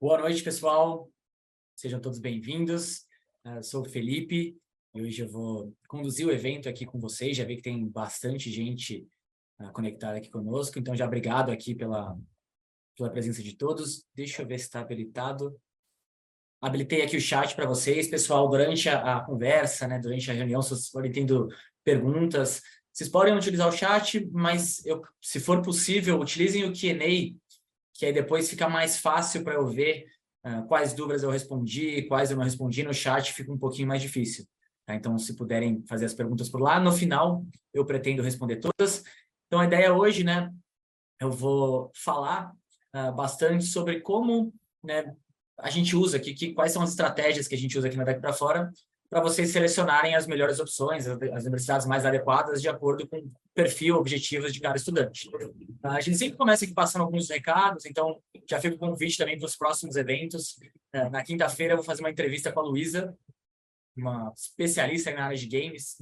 Boa noite, pessoal. Sejam todos bem-vindos. Sou o Felipe e hoje eu vou conduzir o evento aqui com vocês. Já vi que tem bastante gente conectada aqui conosco, então já obrigado aqui pela presença de todos. Deixa eu ver se está habilitado. Habilitei aqui o chat para vocês, pessoal, durante a conversa, né, durante a reunião, se vocês forem tendo perguntas, vocês podem utilizar o chat, mas se for possível, utilizem o Q&A, que aí depois fica mais fácil para eu ver quais dúvidas eu respondi, quais eu não respondi no chat, fica um pouquinho mais difícil. Tá? Então, se puderem fazer as perguntas por lá, no final eu pretendo responder todas. Então, a ideia hoje, né, eu vou falar bastante sobre como, né, a gente usa aqui, quais são as estratégias que a gente usa aqui na Daqui para Fora, para vocês selecionarem as melhores opções, as universidades mais adequadas, de acordo com o perfil, objetivos de cada estudante. A gente sempre começa aqui passando alguns recados, então já fica o convite também para os próximos eventos. Na quinta-feira eu vou fazer uma entrevista com a Luísa, uma especialista na área de games.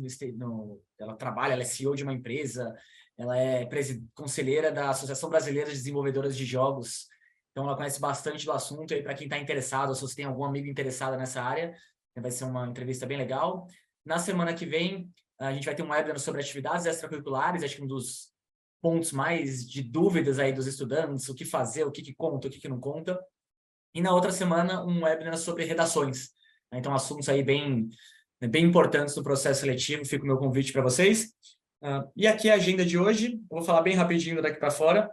Ela trabalha, ela é CEO de uma empresa, ela é conselheira da Associação Brasileira de Desenvolvedoras de Jogos, então ela conhece bastante do assunto. E para quem está interessado, ou se você tem algum amigo interessado nessa área, vai ser uma entrevista bem legal. Na semana que vem, a gente vai ter um webinar sobre atividades extracurriculares, acho que um dos pontos mais de dúvidas aí dos estudantes, o que fazer, o que conta, o que não conta. E na outra semana, um webinar sobre redações. Então, assuntos aí bem importantes do processo seletivo, fica o meu convite para vocês. E aqui a agenda de hoje, eu vou falar bem rapidinho daqui para fora,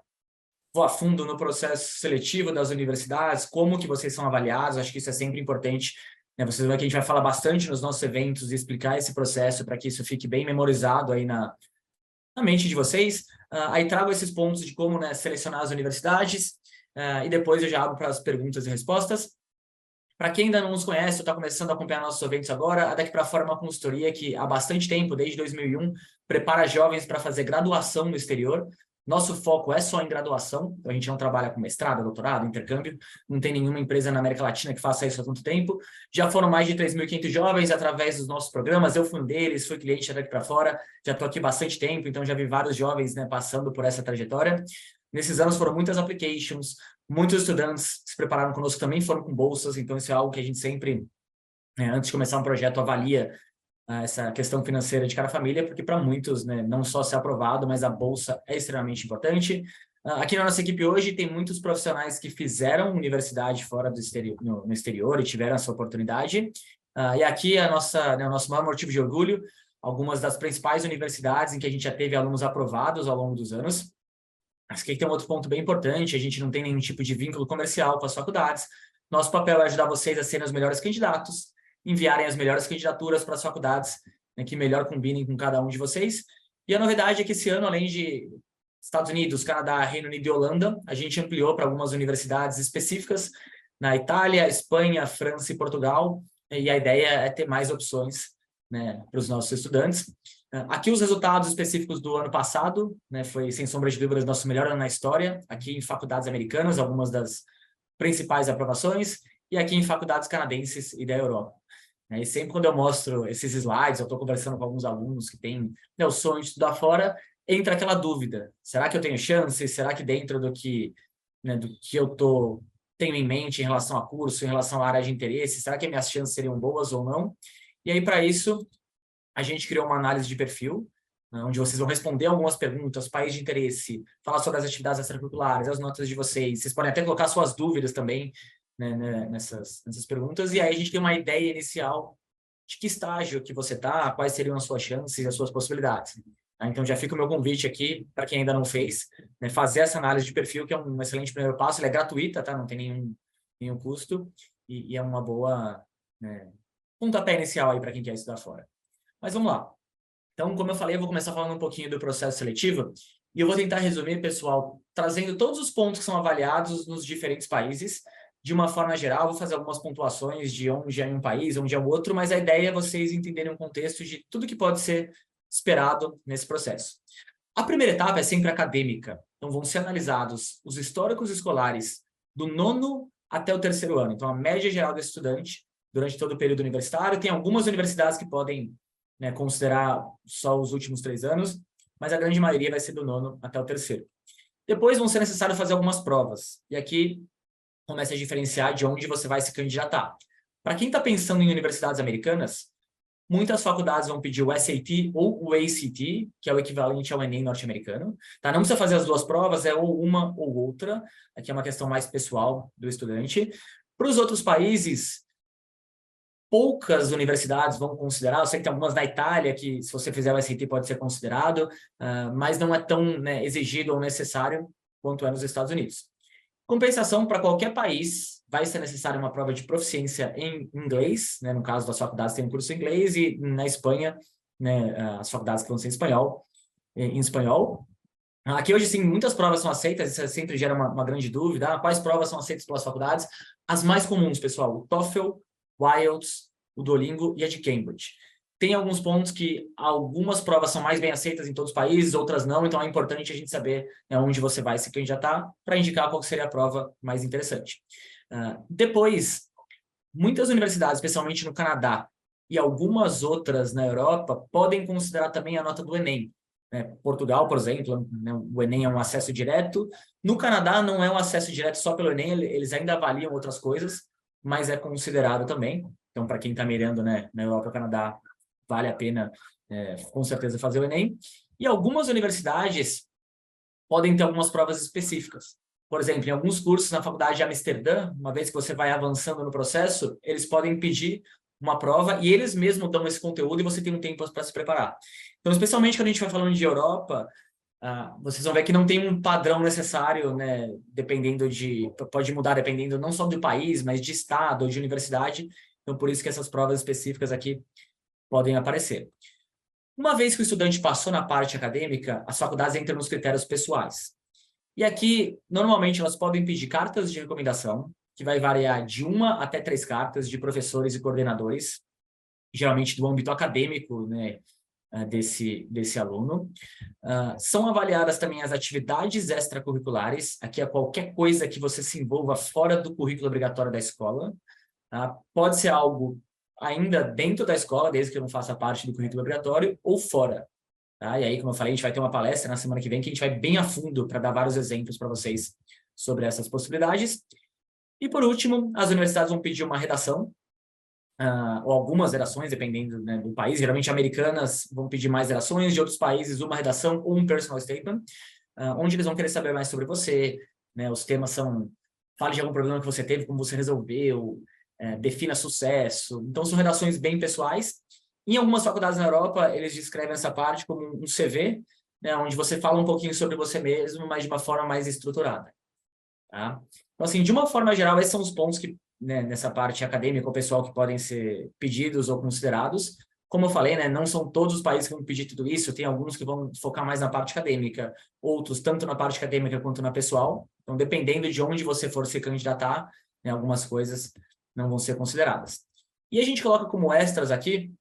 vou a fundo no processo seletivo das universidades, como que vocês são avaliados, acho que isso é sempre importante. Vocês vão ver que a gente vai falar bastante nos nossos eventos e explicar esse processo para que isso fique bem memorizado aí na mente de vocês. Aí trago esses pontos de como, né, selecionar as universidades, e depois eu já abro para as perguntas e respostas. Para quem ainda não nos conhece ou está começando a acompanhar nossos eventos agora, a Daqui para Fora é uma consultoria que há bastante tempo, desde 2001, prepara jovens para fazer graduação no exterior. Nosso foco é só em graduação, então a gente não trabalha com mestrado, doutorado, intercâmbio, não tem nenhuma empresa na América Latina que faça isso há tanto tempo. Já foram mais de 3.500 jovens através dos nossos programas, eu fui um deles, fui cliente da Daqui para Fora, já estou aqui bastante tempo, então já vi vários jovens, né, passando por essa trajetória. Nesses anos foram muitas applications, muitos estudantes se prepararam conosco, também foram com bolsas, então isso é algo que a gente sempre, antes de começar um projeto, avalia essa questão financeira de cada família, porque para muitos, né, não só ser aprovado, mas a bolsa é extremamente importante. Aqui na nossa equipe hoje tem muitos profissionais que fizeram universidade fora do exterior, no exterior e tiveram essa oportunidade. E aqui o nosso maior motivo de orgulho, algumas das principais universidades em que a gente já teve alunos aprovados ao longo dos anos. Mas aqui tem um outro ponto bem importante, a gente não tem nenhum tipo de vínculo comercial com as faculdades. Nosso papel é ajudar vocês a serem os melhores candidatos, enviarem as melhores candidaturas para as faculdades, né, que melhor combinem com cada um de vocês. E a novidade é que esse ano, além de Estados Unidos, Canadá, Reino Unido e Holanda, a gente ampliou para algumas universidades específicas na Itália, Espanha, França e Portugal, e a ideia é ter mais opções, né, para os nossos estudantes. Aqui os resultados específicos do ano passado, né, foi, sem sombra de dúvidas, nosso melhor ano na história, aqui em faculdades americanas, algumas das principais aprovações, e aqui em faculdades canadenses e da Europa. E sempre quando eu mostro esses slides, eu estou conversando com alguns alunos que têm, né, o sonho de estudar fora, entra aquela dúvida, será que eu tenho chance? Será que dentro do que, né, do que eu tenho em mente em relação a curso, em relação à área de interesse, será que minhas chances seriam boas ou não? E aí, para isso, a gente criou uma análise de perfil, onde vocês vão responder algumas perguntas, país de interesse, falar sobre as atividades extracurriculares, as notas de vocês. Vocês podem até colocar suas dúvidas também, né, nessas perguntas. E aí a gente tem uma ideia inicial de que estágio que você está, quais seriam as suas chances e as suas possibilidades. Então já fica o meu convite aqui, para quem ainda não fez, né, fazer essa análise de perfil, que é um excelente primeiro passo. Ela é gratuita, tá? Não tem nenhum custo, e é uma boa, né, pontapé inicial aí para quem quer estudar fora. Mas vamos lá. Então, como eu falei, eu vou começar falando um pouquinho do processo seletivo e eu vou tentar resumir, pessoal, trazendo todos os pontos que são avaliados nos diferentes países. De uma forma geral, vou fazer algumas pontuações de onde é um país, onde é o outro, mas a ideia é vocês entenderem o contexto de tudo que pode ser esperado nesse processo. A primeira etapa é sempre acadêmica. Então, vão ser analisados os históricos escolares do 9º até o 3º ano. Então, a média geral do estudante durante todo o período universitário. Tem algumas universidades que podem, né, considerar só os últimos 3 anos, mas a grande maioria vai ser do 9º até o 3º. Depois vão ser necessários fazer algumas provas. E aqui começa a diferenciar de onde você vai se candidatar. Para quem está pensando em universidades americanas, muitas faculdades vão pedir o SAT ou o ACT, que é o equivalente ao Enem norte-americano. Tá? Não precisa fazer as duas provas, é ou uma ou outra. Aqui é uma questão mais pessoal do estudante. Para os outros países, poucas universidades vão considerar. Eu sei que tem algumas na Itália que, se você fizer o SAT, pode ser considerado, mas não é tão, né, exigido ou necessário quanto é nos Estados Unidos. Compensação, para qualquer país, vai ser necessária uma prova de proficiência em inglês, né? No caso das faculdades tem um curso em inglês, e na Espanha, né, as faculdades que vão ser em espanhol. Aqui hoje, sim, muitas provas são aceitas, isso sempre gera uma grande dúvida. Quais provas são aceitas pelas faculdades? As mais comuns, pessoal, o TOEFL, o IELTS, o Duolingo e a de Cambridge. Tem alguns pontos que algumas provas são mais bem aceitas em todos os países, outras não, então é importante a gente saber, né, onde você vai se candidatar para indicar qual seria a prova mais interessante. Depois, muitas universidades, especialmente no Canadá e algumas outras na Europa, podem considerar também a nota do Enem. Portugal, por exemplo, né, o Enem é um acesso direto. No Canadá não é um acesso direto só pelo Enem, eles ainda avaliam outras coisas, mas é considerado também. Então, para quem está mirando, né, na Europa e no Canadá, vale a pena, com certeza, fazer o Enem. E algumas universidades podem ter algumas provas específicas. Por exemplo, em alguns cursos na faculdade de Amsterdã, uma vez que você vai avançando no processo, eles podem pedir uma prova e eles mesmos dão esse conteúdo e você tem um tempo para se preparar. Então, especialmente quando a gente vai falando de Europa, vocês vão ver que não tem um padrão necessário, né? Dependendo pode mudar dependendo não só do país, mas de estado ou de universidade. Então, por isso que essas provas específicas aqui podem aparecer. Uma vez que o estudante passou na parte acadêmica, as faculdades entram nos critérios pessoais. E aqui, normalmente, elas podem pedir cartas de recomendação, que vai variar de 1 até 3 cartas de professores e coordenadores, geralmente do âmbito acadêmico, né, desse aluno. São avaliadas também as atividades extracurriculares, aqui é qualquer coisa que você se envolva fora do currículo obrigatório da escola. Pode ser algo ainda dentro da escola, desde que não faça parte do currículo obrigatório, ou fora. E aí, como eu falei, a gente vai ter uma palestra na semana que vem que a gente vai bem a fundo para dar vários exemplos para vocês sobre essas possibilidades. E, por último, as universidades vão pedir uma redação, ou algumas redações, dependendo, né, do país. Geralmente, americanas vão pedir mais redações, de outros países, uma redação ou um personal statement, onde eles vão querer saber mais sobre você. Né? Os temas são: fale de algum problema que você teve, como você resolveu, defina sucesso. Então, são redações bem pessoais. Em algumas faculdades na Europa, eles descrevem essa parte como um CV, né, onde você fala um pouquinho sobre você mesmo, mas de uma forma mais estruturada. Tá? Então, assim, de uma forma geral, esses são os pontos que, né, nessa parte acadêmica ou pessoal, que podem ser pedidos ou considerados. Como eu falei, né, não são todos os países que vão pedir tudo isso, tem alguns que vão focar mais na parte acadêmica, outros tanto na parte acadêmica quanto na pessoal. Então, dependendo de onde você for se candidatar, né, algumas coisas não vão ser consideradas. E a gente coloca como extras aqui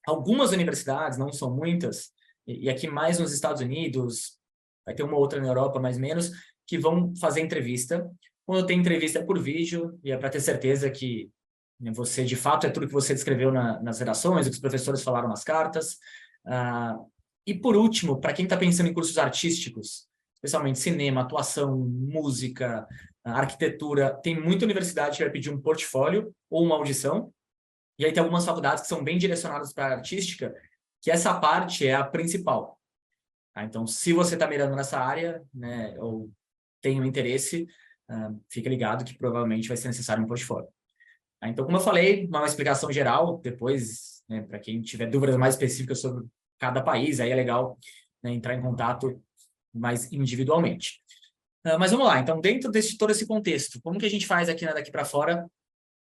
algumas universidades, não são muitas, e aqui mais nos Estados Unidos, vai ter uma outra na Europa, mais ou menos, que vão fazer entrevista. Quando tem entrevista é por vídeo, e é para ter certeza que, né, você, de fato, é tudo que você descreveu nas redações, o que os professores falaram nas cartas. E, por último, para quem está pensando em cursos artísticos, especialmente cinema, atuação, música, arquitetura, tem muita universidade que vai pedir um portfólio ou uma audição. E aí tem algumas faculdades que são bem direcionadas para a artística, que essa parte é a principal. Então, se você está mirando nessa área, né, ou tem um interesse, fica ligado que provavelmente vai ser necessário um portfólio. Então, como eu falei, uma explicação geral, depois, né, para quem tiver dúvidas mais específicas sobre cada país, aí é legal, né, entrar em contato mais individualmente. Mas vamos lá, então, dentro de todo esse contexto, como que a gente faz aqui, né, daqui para fora,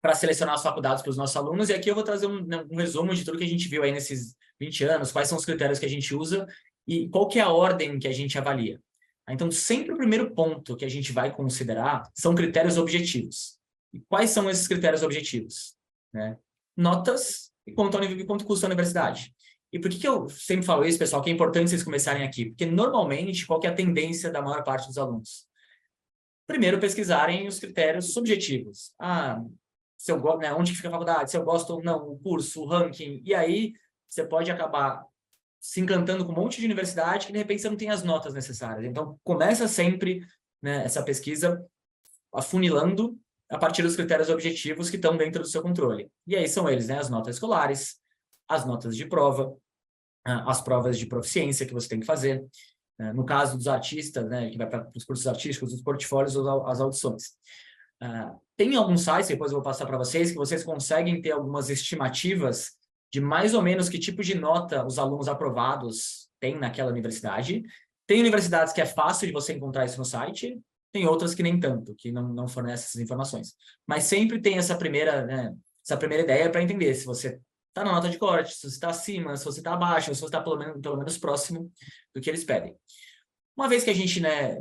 para selecionar as faculdades para os nossos alunos? E aqui eu vou trazer um resumo de tudo que a gente viu aí nesses 20 anos, quais são os critérios que a gente usa e qual que é a ordem que a gente avalia. Então, sempre o primeiro ponto que a gente vai considerar são critérios objetivos. E quais são esses critérios objetivos? Né? Notas e quanto custa a universidade. E por que eu sempre falo isso, pessoal, que é importante vocês começarem aqui? Porque, normalmente, qual que é a tendência da maior parte dos alunos? Primeiro, pesquisarem os critérios subjetivos. Se eu gosto, né, onde que fica a faculdade, se eu gosto ou não, o curso, o ranking, e aí você pode acabar se encantando com um monte de universidade que de repente você não tem as notas necessárias. Então, começa sempre, né, essa pesquisa afunilando a partir dos critérios objetivos que estão dentro do seu controle. E aí são eles, né? As notas escolares, as notas de prova, as provas de proficiência que você tem que fazer. No caso dos artistas, né, que vai para os cursos artísticos, os portfólios, as audições. Tem alguns sites, depois eu vou passar para vocês, que vocês conseguem ter algumas estimativas de mais ou menos que tipo de nota os alunos aprovados têm naquela universidade. Tem universidades que é fácil de você encontrar isso no site, tem outras que nem tanto, que não fornecem essas informações. Mas sempre tem essa primeira, né, essa primeira ideia para entender se você está na nota de corte, se você está acima, se você está abaixo, se você está pelo menos próximo do que eles pedem. Uma vez que a gente, né,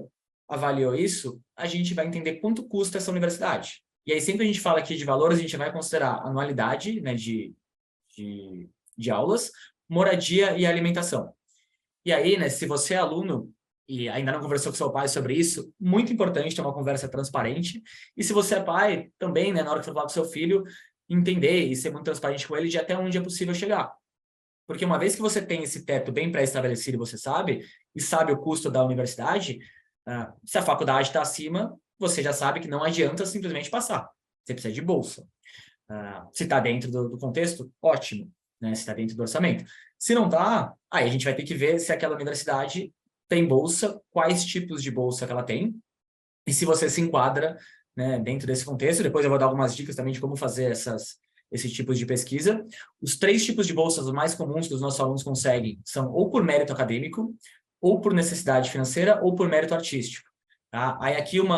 avaliou isso, a gente vai entender quanto custa essa universidade. E aí, sempre a gente fala aqui de valores, a gente vai considerar anualidade, né, de aulas, moradia e alimentação. E aí, né, se você é aluno e ainda não conversou com seu pai sobre isso, muito importante ter uma conversa transparente. E se você é pai, também, né, na hora que for falar com seu filho, entender e ser muito transparente com ele de até onde é possível chegar. Porque uma vez que você tem esse teto bem pré-estabelecido, você sabe, e sabe o custo da universidade, se a faculdade está acima, você já sabe que não adianta simplesmente passar. Você precisa de bolsa. Se está dentro do contexto, ótimo, né? Se está dentro do orçamento. Se não está, aí a gente vai ter que ver se aquela universidade tem bolsa, quais tipos de bolsa que ela tem, e se você se enquadra, né, dentro desse contexto. Depois eu vou dar algumas dicas também de como fazer esses tipos de pesquisa. Os 3 tipos de bolsas mais comuns que os nossos alunos conseguem são ou por mérito acadêmico, ou por necessidade financeira, ou por mérito artístico. Tá? Aí aqui um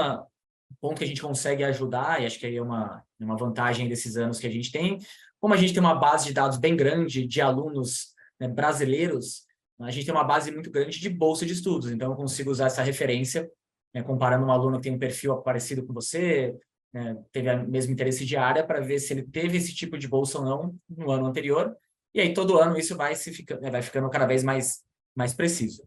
ponto que a gente consegue ajudar, e acho que aí é uma vantagem desses anos que a gente tem, como a gente tem uma base de dados bem grande de alunos, né, brasileiros, a gente tem uma base muito grande de bolsa de estudos, então eu consigo usar essa referência, né, comparando um aluno que tem um perfil parecido com você, né, teve o mesmo interesse de área, para ver se ele teve esse tipo de bolsa ou não no ano anterior, e aí todo ano isso vai ficando cada vez mais preciso.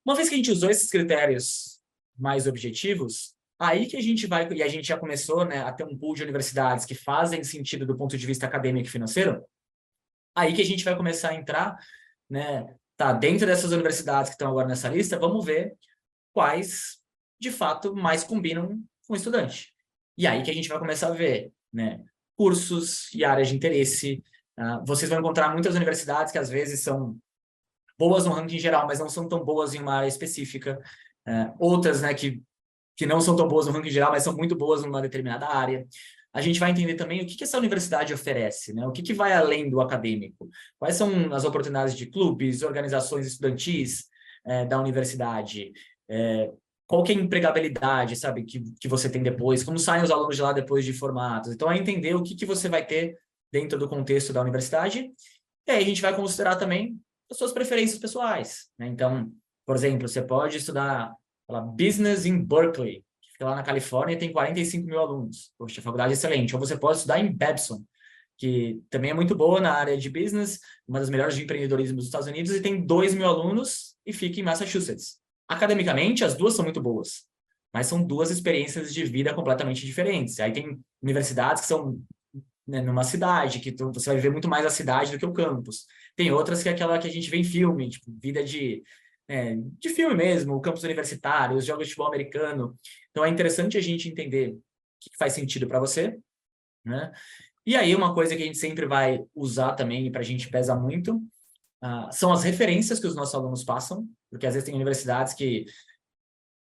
Uma vez que a gente usou esses critérios mais objetivos, aí que a gente vai, e a gente já começou, né, a ter um pool de universidades que fazem sentido do ponto de vista acadêmico e financeiro, aí que a gente vai começar a entrar, né, tá, dentro dessas universidades que estão agora nessa lista, vamos ver quais, de fato, mais combinam com o estudante. E aí que a gente vai começar a ver, né, cursos e áreas de interesse. Vocês vão encontrar muitas universidades que às vezes são boas no ranking geral, mas não são tão boas em uma área específica. Outras, né, que não são tão boas no ranking geral, mas são muito boas numa determinada área. A gente vai entender também o que essa universidade oferece, né? O que vai além do acadêmico. Quais são as oportunidades de clubes, organizações estudantis da universidade? Qual que é a empregabilidade, sabe, que você tem depois? Como saem os alunos de lá depois de formados? Então, é entender o que você vai ter dentro do contexto da universidade. E aí a gente vai considerar também as suas preferências pessoais, né? Então, por exemplo, você pode estudar Business in Berkeley, que fica lá na Califórnia e tem 45 mil alunos. Poxa, a faculdade é excelente. Ou você pode estudar em Babson, que também é muito boa na área de business, uma das melhores de empreendedorismo dos Estados Unidos, e tem 2 mil alunos e fica em Massachusetts. Academicamente, as duas são muito boas, mas são 2 experiências de vida completamente diferentes. Aí tem universidades que são, né, numa cidade, que você vai viver muito mais a cidade do que o campus. Tem outras que é aquela que a gente vê em filme, tipo, vida de filme mesmo, o campus universitário, os jogos de futebol americano. Então, é interessante a gente entender o que faz sentido para você, né? E aí, uma coisa que a gente sempre vai usar também, e para a gente pesa muito, são as referências que os nossos alunos passam, porque às vezes tem universidades que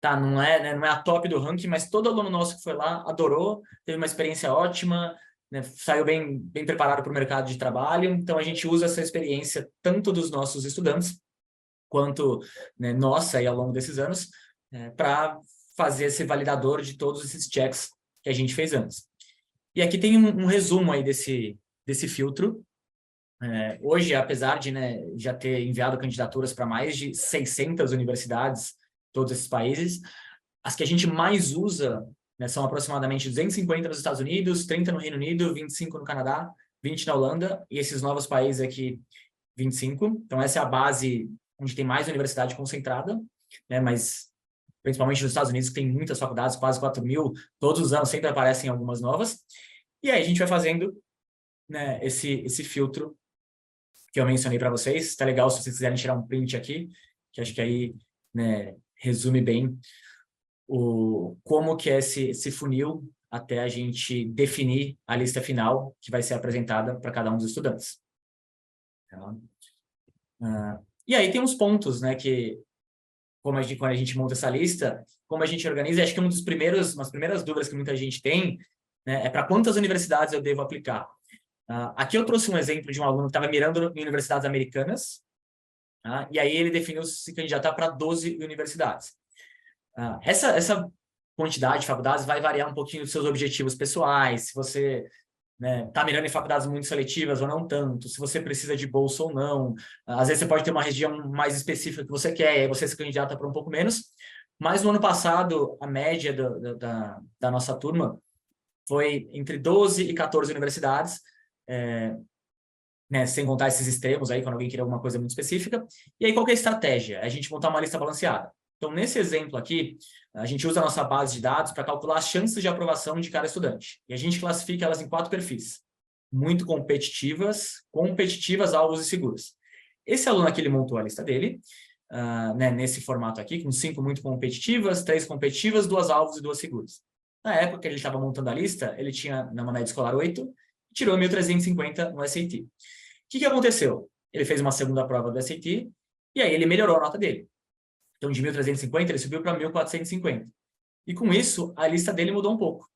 não é a top do ranking, mas todo aluno nosso que foi lá adorou, teve uma experiência ótima, né, saiu bem preparado para o mercado de trabalho. Então, a gente usa essa experiência tanto dos nossos estudantes, quanto, né, nossa, aí ao longo desses anos, para fazer esse validador de todos esses checks que a gente fez antes. E aqui tem um resumo aí desse filtro. Hoje, apesar de, né, já ter enviado candidaturas para mais de 600 universidades, todos esses países, as que a gente mais usa, né, são aproximadamente 250 nos Estados Unidos, 30 no Reino Unido, 25 no Canadá, 20 na Holanda, e esses novos países aqui, 25. Então, essa é a base onde tem mais universidade concentrada, né, mas principalmente nos Estados Unidos, que tem muitas faculdades, quase 4 mil, todos os anos sempre aparecem algumas novas. E aí a gente vai fazendo, né, esse filtro que eu mencionei para vocês. Está legal se vocês quiserem tirar um print aqui, que acho que aí, né, resume bem como que é esse funil até a gente definir a lista final que vai ser apresentada para cada um dos estudantes. Tá? E aí tem uns pontos, né, que quando a gente monta essa lista, como a gente organiza, acho que umas primeiras dúvidas que muita gente tem, né, é para quantas universidades eu devo aplicar. Aqui eu trouxe um exemplo de um aluno que estava mirando em universidades americanas, e aí ele definiu se candidatar para 12 universidades. Essa quantidade de faculdades vai variar um pouquinho dos seus objetivos pessoais, se você tá mirando em faculdades muito seletivas ou não tanto, se você precisa de bolsa ou não. Às vezes você pode ter uma região mais específica que você quer, e aí você se candidata para um pouco menos. Mas no ano passado, a média da nossa turma foi entre 12 e 14 universidades, né, sem contar esses extremos aí, quando alguém queria alguma coisa muito específica. E aí, qual que é a estratégia? É a gente montar uma lista balanceada. Então, nesse exemplo aqui, a gente usa a nossa base de dados para calcular as chances de aprovação de cada estudante. E a gente classifica elas em 4 perfis. Muito competitivas, alvos e seguras. Esse aluno aqui, ele montou a lista dele, né, nesse formato aqui, com 5 muito competitivas, 3 competitivas, 2 alvos e 2 seguras. Na época que ele estava montando a lista, ele tinha, na média escolar, 8, e tirou 1.350 no SAT. O que aconteceu? Ele fez uma segunda prova do SAT, e aí ele melhorou a nota dele. Então, de 1.350, ele subiu para 1.450. E com isso, a lista dele mudou um pouco.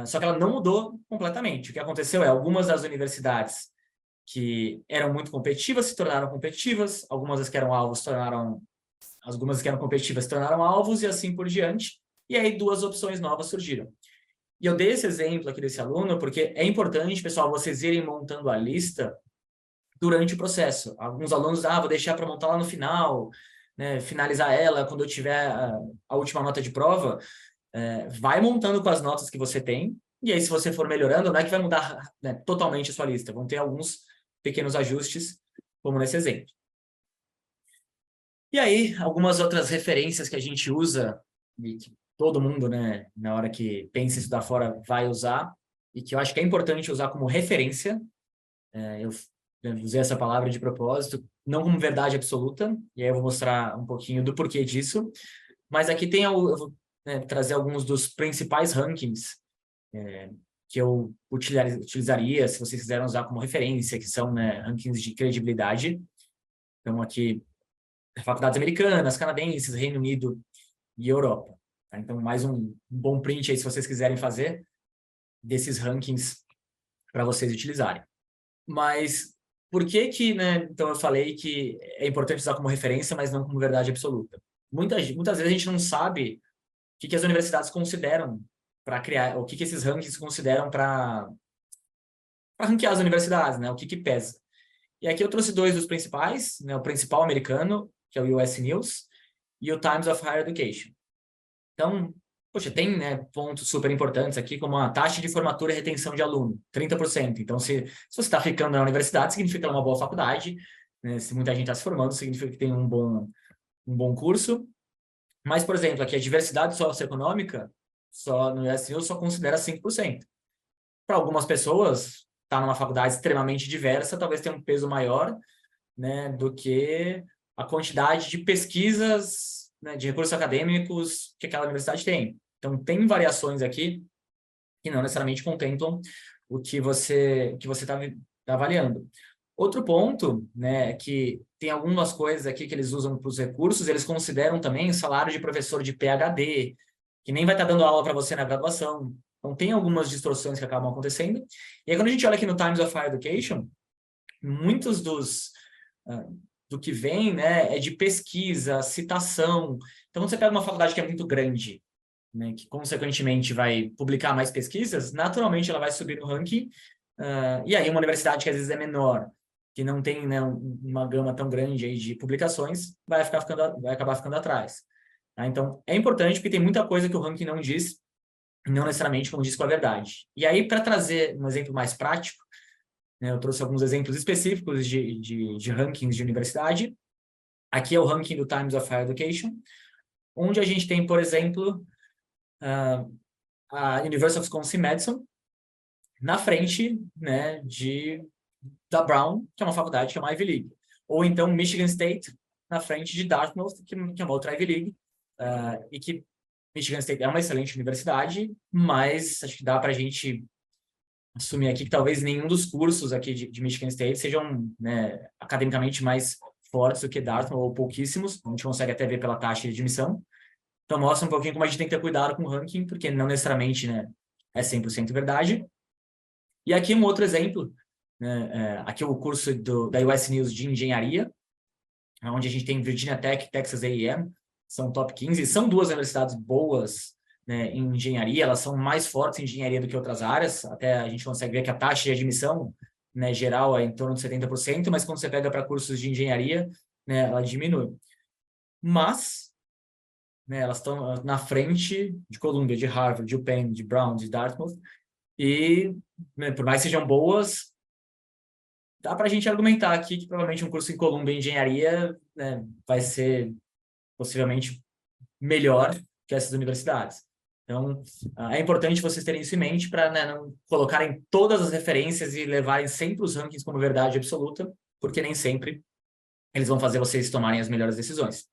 Só que ela não mudou completamente. O que aconteceu é, algumas das universidades que eram muito competitivas se tornaram competitivas, algumas que eram alvos algumas que eram competitivas se tornaram alvos e assim por diante. E aí 2 opções novas surgiram. E eu dei esse exemplo aqui desse aluno porque é importante, pessoal, vocês irem montando a lista durante o processo. Alguns alunos, vou deixar para montar lá no final, né, finalizar ela quando eu tiver a última nota de prova. Vai montando com as notas que você tem, e aí se você for melhorando, não é que vai mudar, né, totalmente a sua lista, vão ter alguns pequenos ajustes, como nesse exemplo. E aí, algumas outras referências que a gente usa, e que todo mundo, né, na hora que pensa em estudar fora, vai usar, e que eu acho que é importante usar como referência. Eu usei essa palavra de propósito, não como verdade absoluta, e aí eu vou mostrar um pouquinho do porquê disso, mas aqui tem, eu vou, né, trazer alguns dos principais rankings que eu utilizaria, se vocês quiserem usar como referência, que são, né, rankings de credibilidade. Então, aqui, faculdades americanas, canadenses, Reino Unido e Europa. Tá? Então, mais um bom print aí, se vocês quiserem fazer, desses rankings para vocês utilizarem. Mas por que, né, então eu falei que é importante usar como referência, mas não como verdade absoluta? Muitas vezes a gente não sabe o que as universidades consideram para criar, o que esses rankings consideram para ranquear as universidades, né? O que pesa. E aqui eu trouxe 2 dos principais, né? O principal americano, que é o US News, e o Times of Higher Education. Então, poxa, tem, né, pontos super importantes aqui, como a taxa de formatura e retenção de aluno, 30%. Então, se você está ficando na universidade, significa que é uma boa faculdade, né? Se muita gente está se formando, significa que tem um bom curso. Mas, por exemplo, aqui a diversidade socioeconômica, só no US News, só considera 5%. Para algumas pessoas, estar numa faculdade extremamente diversa talvez tenha um peso maior, né, do que a quantidade de pesquisas, né, de recursos acadêmicos que aquela universidade tem. Então, tem variações aqui que não necessariamente contemplam o que você está avaliando. Outro ponto, né, é que tem algumas coisas aqui que eles usam para os recursos, eles consideram também o salário de professor de PhD, que nem vai estar dando aula para você na graduação. Então, tem algumas distorções que acabam acontecendo. E aí, quando a gente olha aqui no Times of Higher Education, muitos do que vem, né, é de pesquisa, citação. Então, quando você pega uma faculdade que é muito grande, né, que consequentemente vai publicar mais pesquisas, naturalmente ela vai subir no ranking. E aí, uma universidade que às vezes é menor, que não tem, né, uma gama tão grande aí de publicações, vai acabar ficando atrás. Tá? Então, é importante porque tem muita coisa que o ranking não diz, não necessariamente condiz com a verdade. E aí, para trazer um exemplo mais prático, né, eu trouxe alguns exemplos específicos de rankings de universidade. Aqui é o ranking do Times of Higher Education, onde a gente tem, por exemplo, a University of Wisconsin-Madison, na frente, né, da Brown, que é uma faculdade que é uma Ivy League. Ou então Michigan State, na frente de Dartmouth, que é uma outra Ivy League, e que Michigan State é uma excelente universidade, mas acho que dá para a gente assumir aqui que talvez nenhum dos cursos aqui de Michigan State sejam, né, academicamente mais fortes do que Dartmouth, ou pouquíssimos. A gente consegue até ver pela taxa de admissão. Então, mostra um pouquinho como a gente tem que ter cuidado com o ranking, porque não necessariamente, né, é 100% verdade. E aqui um outro exemplo, né, aqui o curso da US News de engenharia, onde a gente tem Virginia Tech, Texas A&M, são top 15, são duas universidades boas, né, em engenharia, elas são mais fortes em engenharia do que outras áreas, até a gente consegue ver que a taxa de admissão, né, geral é em torno de 70%, mas quando você pega para cursos de engenharia, né, ela diminui. Mas, né, elas estão na frente de Columbia, de Harvard, de UPenn, de Brown, de Dartmouth, e, né, por mais que sejam boas, dá para a gente argumentar aqui que provavelmente um curso em Columbia em engenharia, né, vai ser possivelmente melhor que essas universidades. Então, é importante vocês terem isso em mente para, né, não colocarem todas as referências e levarem sempre os rankings como verdade absoluta, porque nem sempre eles vão fazer vocês tomarem as melhores decisões.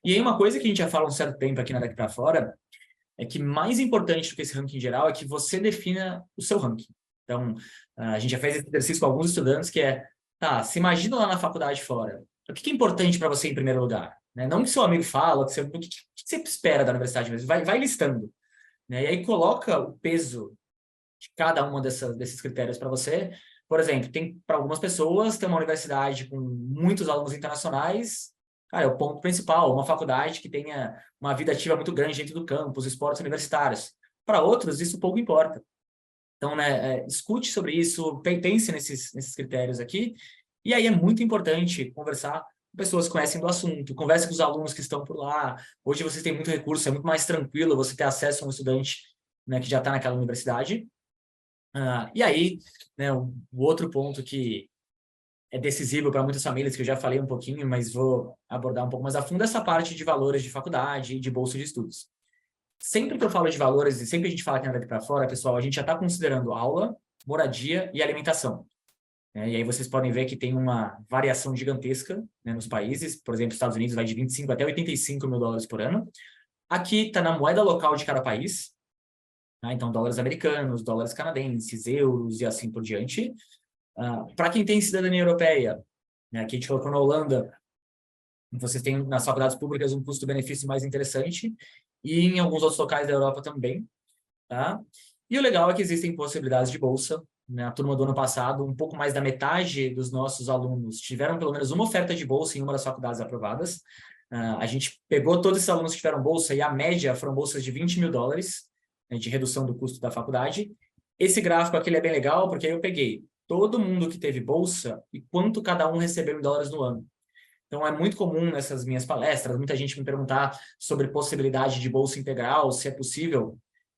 E aí uma coisa que a gente já fala há um certo tempo aqui na Daqui para Fora é que mais importante do que esse ranking geral é que você defina o seu ranking. Então, a gente já fez esse exercício com alguns estudantes que é, tá, se imagina lá na faculdade fora, o que é importante para você em primeiro lugar? Né? Não que seu amigo fala, o que você espera da universidade mesmo, vai listando. Né? E aí coloca o peso de cada uma desses critérios para você. Por exemplo, tem para algumas pessoas, tem uma universidade com muitos alunos internacionais, cara, é o ponto principal, uma faculdade que tenha uma vida ativa muito grande dentro do campus, esportes universitários. Para outros, isso pouco importa. Então, né, escute sobre isso, pense nesses critérios aqui, e aí é muito importante conversar com pessoas que conhecem do assunto, converse com os alunos que estão por lá. Hoje vocês têm muito recurso, é muito mais tranquilo você ter acesso a um estudante, né, que já está naquela universidade. E aí, né, o outro ponto que é decisivo para muitas famílias, que eu já falei um pouquinho, mas vou abordar um pouco mais a fundo, essa parte de valores de faculdade e de bolsa de estudos. Sempre que eu falo de valores, e sempre que a gente fala aqui na Daqui para Fora, pessoal, a gente já está considerando aula, moradia e alimentação. E aí vocês podem ver que tem uma variação gigantesca, né, nos países. Por exemplo, os Estados Unidos vai de 25 até 85 mil dólares por ano. Aqui está na moeda local de cada país. Tá? Então, dólares americanos, dólares canadenses, euros e assim por diante. Para quem tem cidadania europeia, né, aqui a gente colocou na Holanda, vocês têm nas faculdades públicas um custo-benefício mais interessante, e em alguns outros locais da Europa também. Tá? E o legal é que existem possibilidades de bolsa. Na turma do ano passado, um pouco mais da metade dos nossos alunos tiveram pelo menos uma oferta de bolsa em uma das faculdades aprovadas. A gente pegou todos esses alunos que tiveram bolsa e a média foram bolsas de 20 mil dólares, né, de redução do custo da faculdade. Esse gráfico aqui é bem legal, porque aí eu peguei todo mundo que teve bolsa e quanto cada um recebeu em dólares no ano. Então, é muito comum nessas minhas palestras, muita gente me perguntar sobre possibilidade de bolsa integral, se é possível.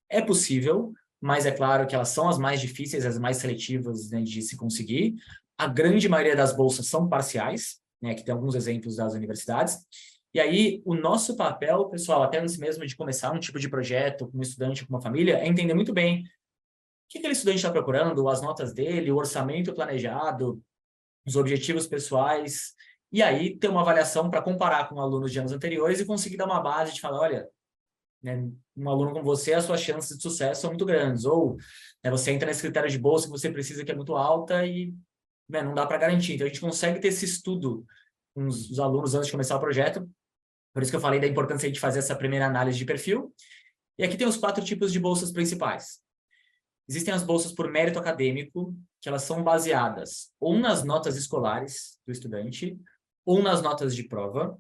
É possível, mas é claro que elas são as mais difíceis, as mais seletivas, né, de se conseguir. A grande maioria das bolsas são parciais, né, que tem alguns exemplos das universidades. E aí, o nosso papel, pessoal, até antes mesmo de começar um tipo de projeto com um estudante, com uma família, é entender muito bem o que aquele estudante está procurando, as notas dele, o orçamento planejado, os objetivos pessoais, e aí ter uma avaliação para comparar com alunos de anos anteriores e conseguir dar uma base de falar, olha, né, um aluno como você, as suas chances de sucesso são muito grandes, ou, né, você entra nesse critério de bolsa que você precisa, que é muito alta e, né, não dá para garantir. Então, a gente consegue ter esse estudo com os alunos antes de começar o projeto, por isso que eu falei da importância de fazer essa primeira análise de perfil. E aqui tem os 4 tipos de bolsas principais. Existem as bolsas por mérito acadêmico, que elas são baseadas ou nas notas escolares do estudante, ou nas notas de prova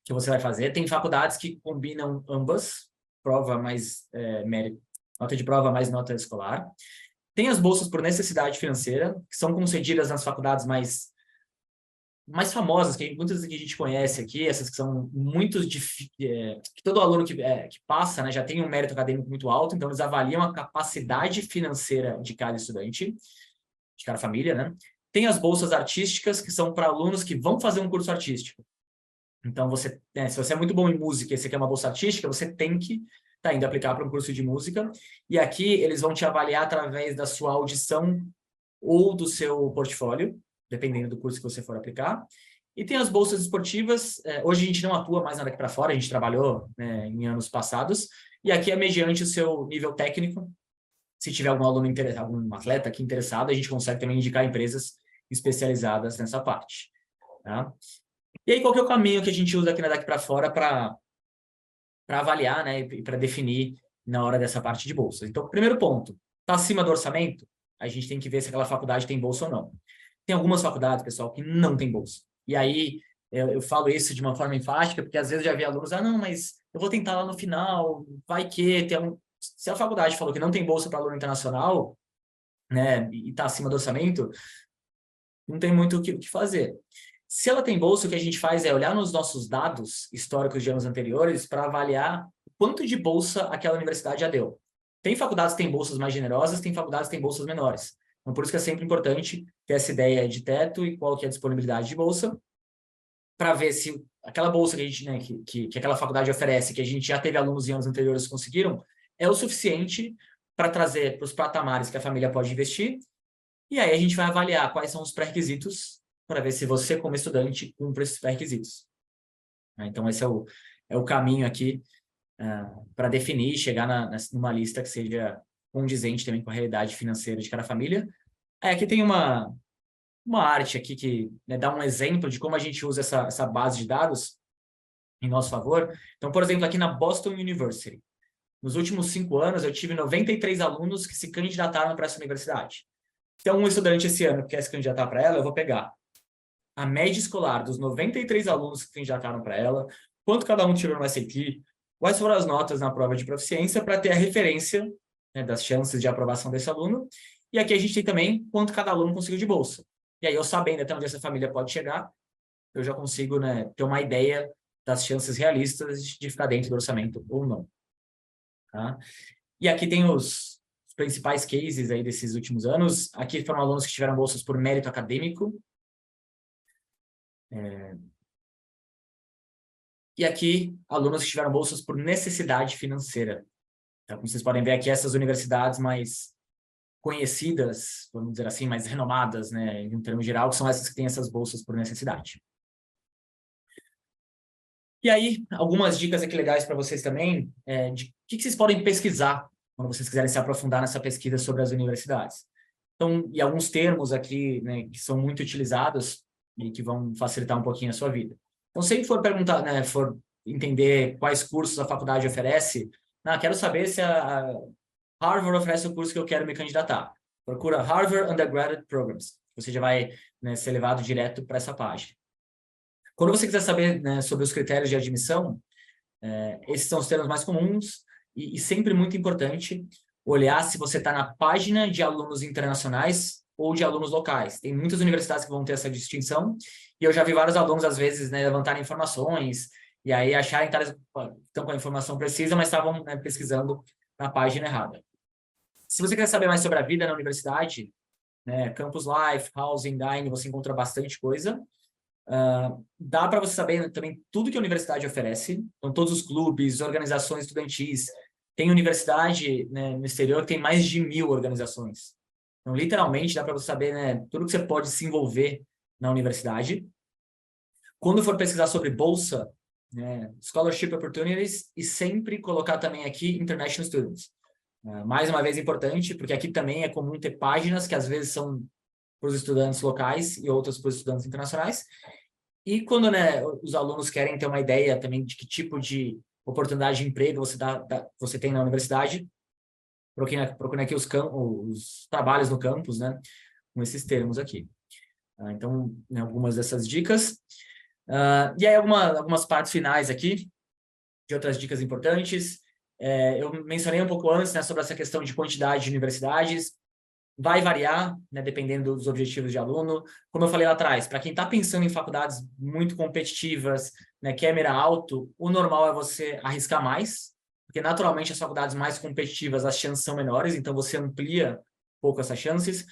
que você vai fazer. Tem faculdades que combinam ambas, prova mais mérito, nota de prova mais nota escolar. Tem as bolsas por necessidade financeira, que são concedidas nas faculdades mais famosas, que muitas que a gente conhece aqui, essas que são muito que todo aluno que passa, né, já tem um mérito acadêmico muito alto, então eles avaliam a capacidade financeira de cada estudante, de cada família, né? Tem as bolsas artísticas, que são para alunos que vão fazer um curso artístico. Então, se você é muito bom em música e você quer uma bolsa artística, você tem que estar indo aplicar para um curso de música. E aqui eles vão te avaliar através da sua audição ou do seu portfólio, dependendo do curso que você for aplicar. E tem as bolsas esportivas. Hoje a gente não atua mais na Daqui para Fora, a gente trabalhou, né, em anos passados. E aqui é mediante o seu nível técnico. Se tiver algum aluno algum atleta aqui interessado, a gente consegue também indicar empresas especializadas nessa parte. Tá? E aí, qual que é o caminho que a gente usa aqui na Daqui para Fora para avaliar, né, e para definir na hora dessa parte de bolsa? Então, primeiro ponto, está acima do orçamento? A gente tem que ver se aquela faculdade tem bolsa ou não. Tem algumas faculdades, pessoal, que não tem bolsa. E aí, eu falo isso de uma forma enfática, porque às vezes eu já vi alunos, não, mas eu vou tentar lá no final, vai que tem um... Se a faculdade falou que não tem bolsa para aluno internacional, né, e está acima do orçamento, não tem muito o que fazer. Se ela tem bolsa, o que a gente faz é olhar nos nossos dados históricos de anos anteriores para avaliar quanto de bolsa aquela universidade já deu. Tem faculdades que têm bolsas mais generosas, tem faculdades que têm bolsas menores. Então, por isso que é sempre importante ter essa ideia de teto e qual que é a disponibilidade de bolsa, para ver se aquela bolsa que a gente, né, que aquela faculdade oferece, que a gente já teve alunos em anos anteriores que conseguiram, é o suficiente para trazer para os patamares que a família pode investir. E aí a gente vai avaliar quais são os pré-requisitos para ver se você, como estudante, cumpre esses pré-requisitos. Então, esse é o caminho aqui para definir e chegar numa lista que seja condizente também com a realidade financeira de cada família. Aqui tem uma arte aqui que, né, dá um exemplo de como a gente usa essa base de dados em nosso favor. Então, por exemplo, aqui na Boston University, nos últimos 5 anos, eu tive 93 alunos que se candidataram para essa universidade. Então, um estudante esse ano que quer se candidatar para ela, eu vou pegar a média escolar dos 93 alunos que se candidataram para ela, quanto cada um tirou no SAT, quais foram as notas na prova de proficiência, para ter a referência, né, das chances de aprovação desse aluno. E aqui a gente tem também quanto cada aluno conseguiu de bolsa. E aí, eu sabendo até onde essa família pode chegar, eu já consigo, né, ter uma ideia das chances realistas de ficar dentro do orçamento ou não. Tá? E aqui tem os principais cases aí desses últimos anos. Aqui foram alunos que tiveram bolsas por mérito acadêmico. E aqui, alunos que tiveram bolsas por necessidade financeira. Então, como vocês podem ver aqui, essas universidades mais conhecidas, vamos dizer assim, mais renomadas, né, em um termo geral, que são essas que têm essas bolsas por necessidade. E aí, algumas dicas aqui legais para vocês também, de o que vocês podem pesquisar quando vocês quiserem se aprofundar nessa pesquisa sobre as universidades. Então, e alguns termos aqui, né, que são muito utilizados e que vão facilitar um pouquinho a sua vida. Então, sempre for perguntar, né, for entender quais cursos a faculdade oferece, quero saber se a Harvard oferece o curso que eu quero me candidatar. Procura Harvard Undergraduate Programs. Você já vai, né, ser levado direto para essa página. Quando você quiser saber, né, sobre os critérios de admissão, esses são os termos mais comuns e sempre muito importante olhar se você está na página de alunos internacionais ou de alunos locais. Tem muitas universidades que vão ter essa distinção e eu já vi vários alunos, às vezes, né, levantarem informações e aí acharem que estão com a informação precisa, mas estavam, né, pesquisando na página errada. Se você quer saber mais sobre a vida na universidade, né, Campus Life, Housing, Dining, você encontra bastante coisa. Dá para você saber também tudo que a universidade oferece, então todos os clubes, organizações estudantis. Tem universidade, né, no exterior que tem mais de 1000 organizações. Então, literalmente, dá para você saber, né, tudo que você pode se envolver na universidade. Quando for pesquisar sobre bolsa, né, scholarship opportunities, e sempre colocar também aqui international students. Mais uma vez importante, porque aqui também é comum ter páginas que às vezes são para os estudantes locais e outras para os estudantes internacionais. E quando, né, os alunos querem ter uma ideia também de que tipo de oportunidade de emprego você tem na universidade, procurem aqui os trabalhos no campus, né, com esses termos aqui. Então, né, algumas dessas dicas. E aí, algumas partes finais aqui, de outras dicas importantes. Eu mencionei um pouco antes, né, sobre essa questão de quantidade de universidades. Vai variar, né, dependendo dos objetivos de aluno. Como eu falei lá atrás, para quem está pensando em faculdades muito competitivas, né, quer mirar alto, o normal é você arriscar mais, porque naturalmente as faculdades mais competitivas, as chances são menores, então você amplia um pouco essas chances.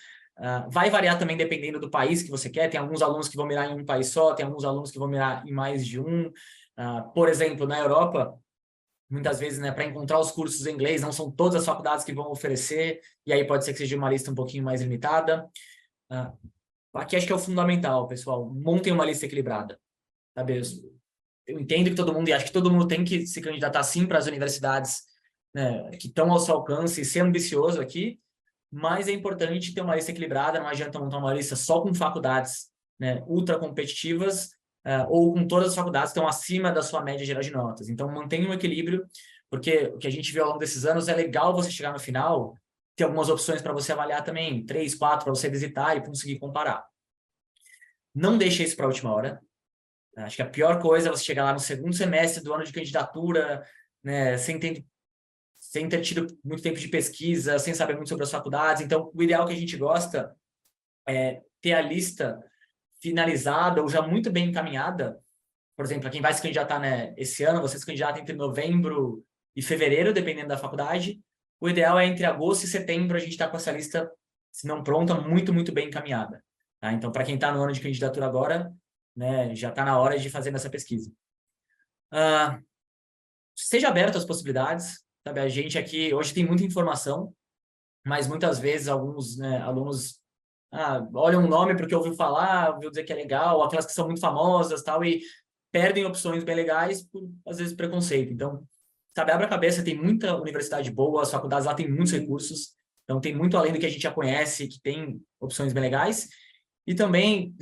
Vai variar também dependendo do país que você quer. Tem alguns alunos que vão mirar em um país só, tem alguns alunos que vão mirar em mais de um. Por exemplo, na Europa, muitas vezes, né, para encontrar os cursos em inglês, não são todas as faculdades que vão oferecer, e aí pode ser que seja uma lista um pouquinho mais limitada. Aqui acho que é o fundamental, pessoal. Montem uma lista equilibrada. Sabe? Eu entendo que todo mundo, e acho que todo mundo tem que se candidatar sim para as universidades né, que estão ao seu alcance e ser ambicioso aqui, mas é importante ter uma lista equilibrada, não adianta montar uma lista só com faculdades, né, ultra competitivas, ou com todas as faculdades que estão acima da sua média geral de notas. Então, mantenha um equilíbrio, porque o que a gente viu ao longo desses anos é legal você chegar no final, ter algumas opções para você avaliar também, 3, 4 para você visitar e conseguir comparar. Não deixe isso para a última hora. Acho que a pior coisa é você chegar lá no segundo semestre do ano de candidatura, né, sem ter tido muito tempo de pesquisa, sem saber muito sobre as faculdades. Então, o ideal que a gente gosta é ter a lista finalizada ou já muito bem encaminhada. Por exemplo, quem vai se candidatar, né, esse ano, você se candidata entre novembro e fevereiro, dependendo da faculdade. O ideal é entre agosto e setembro a gente estar com essa lista, se não pronta, muito, muito bem encaminhada. Tá? Então, para quem está no ano de candidatura agora, né, já está na hora de fazer essa pesquisa. Seja aberto às possibilidades, sabe? A gente aqui hoje tem muita informação, mas muitas vezes alguns, né, alunos olham um nome porque ouviu falar, ouviu dizer que é legal, aquelas que são muito famosas, tal, e perdem opções bem legais por, às vezes, preconceito. Então, sabe, abre a cabeça, tem muita universidade boa, as faculdades lá têm muitos recursos, então tem muito além do que a gente já conhece, que tem opções bem legais, e também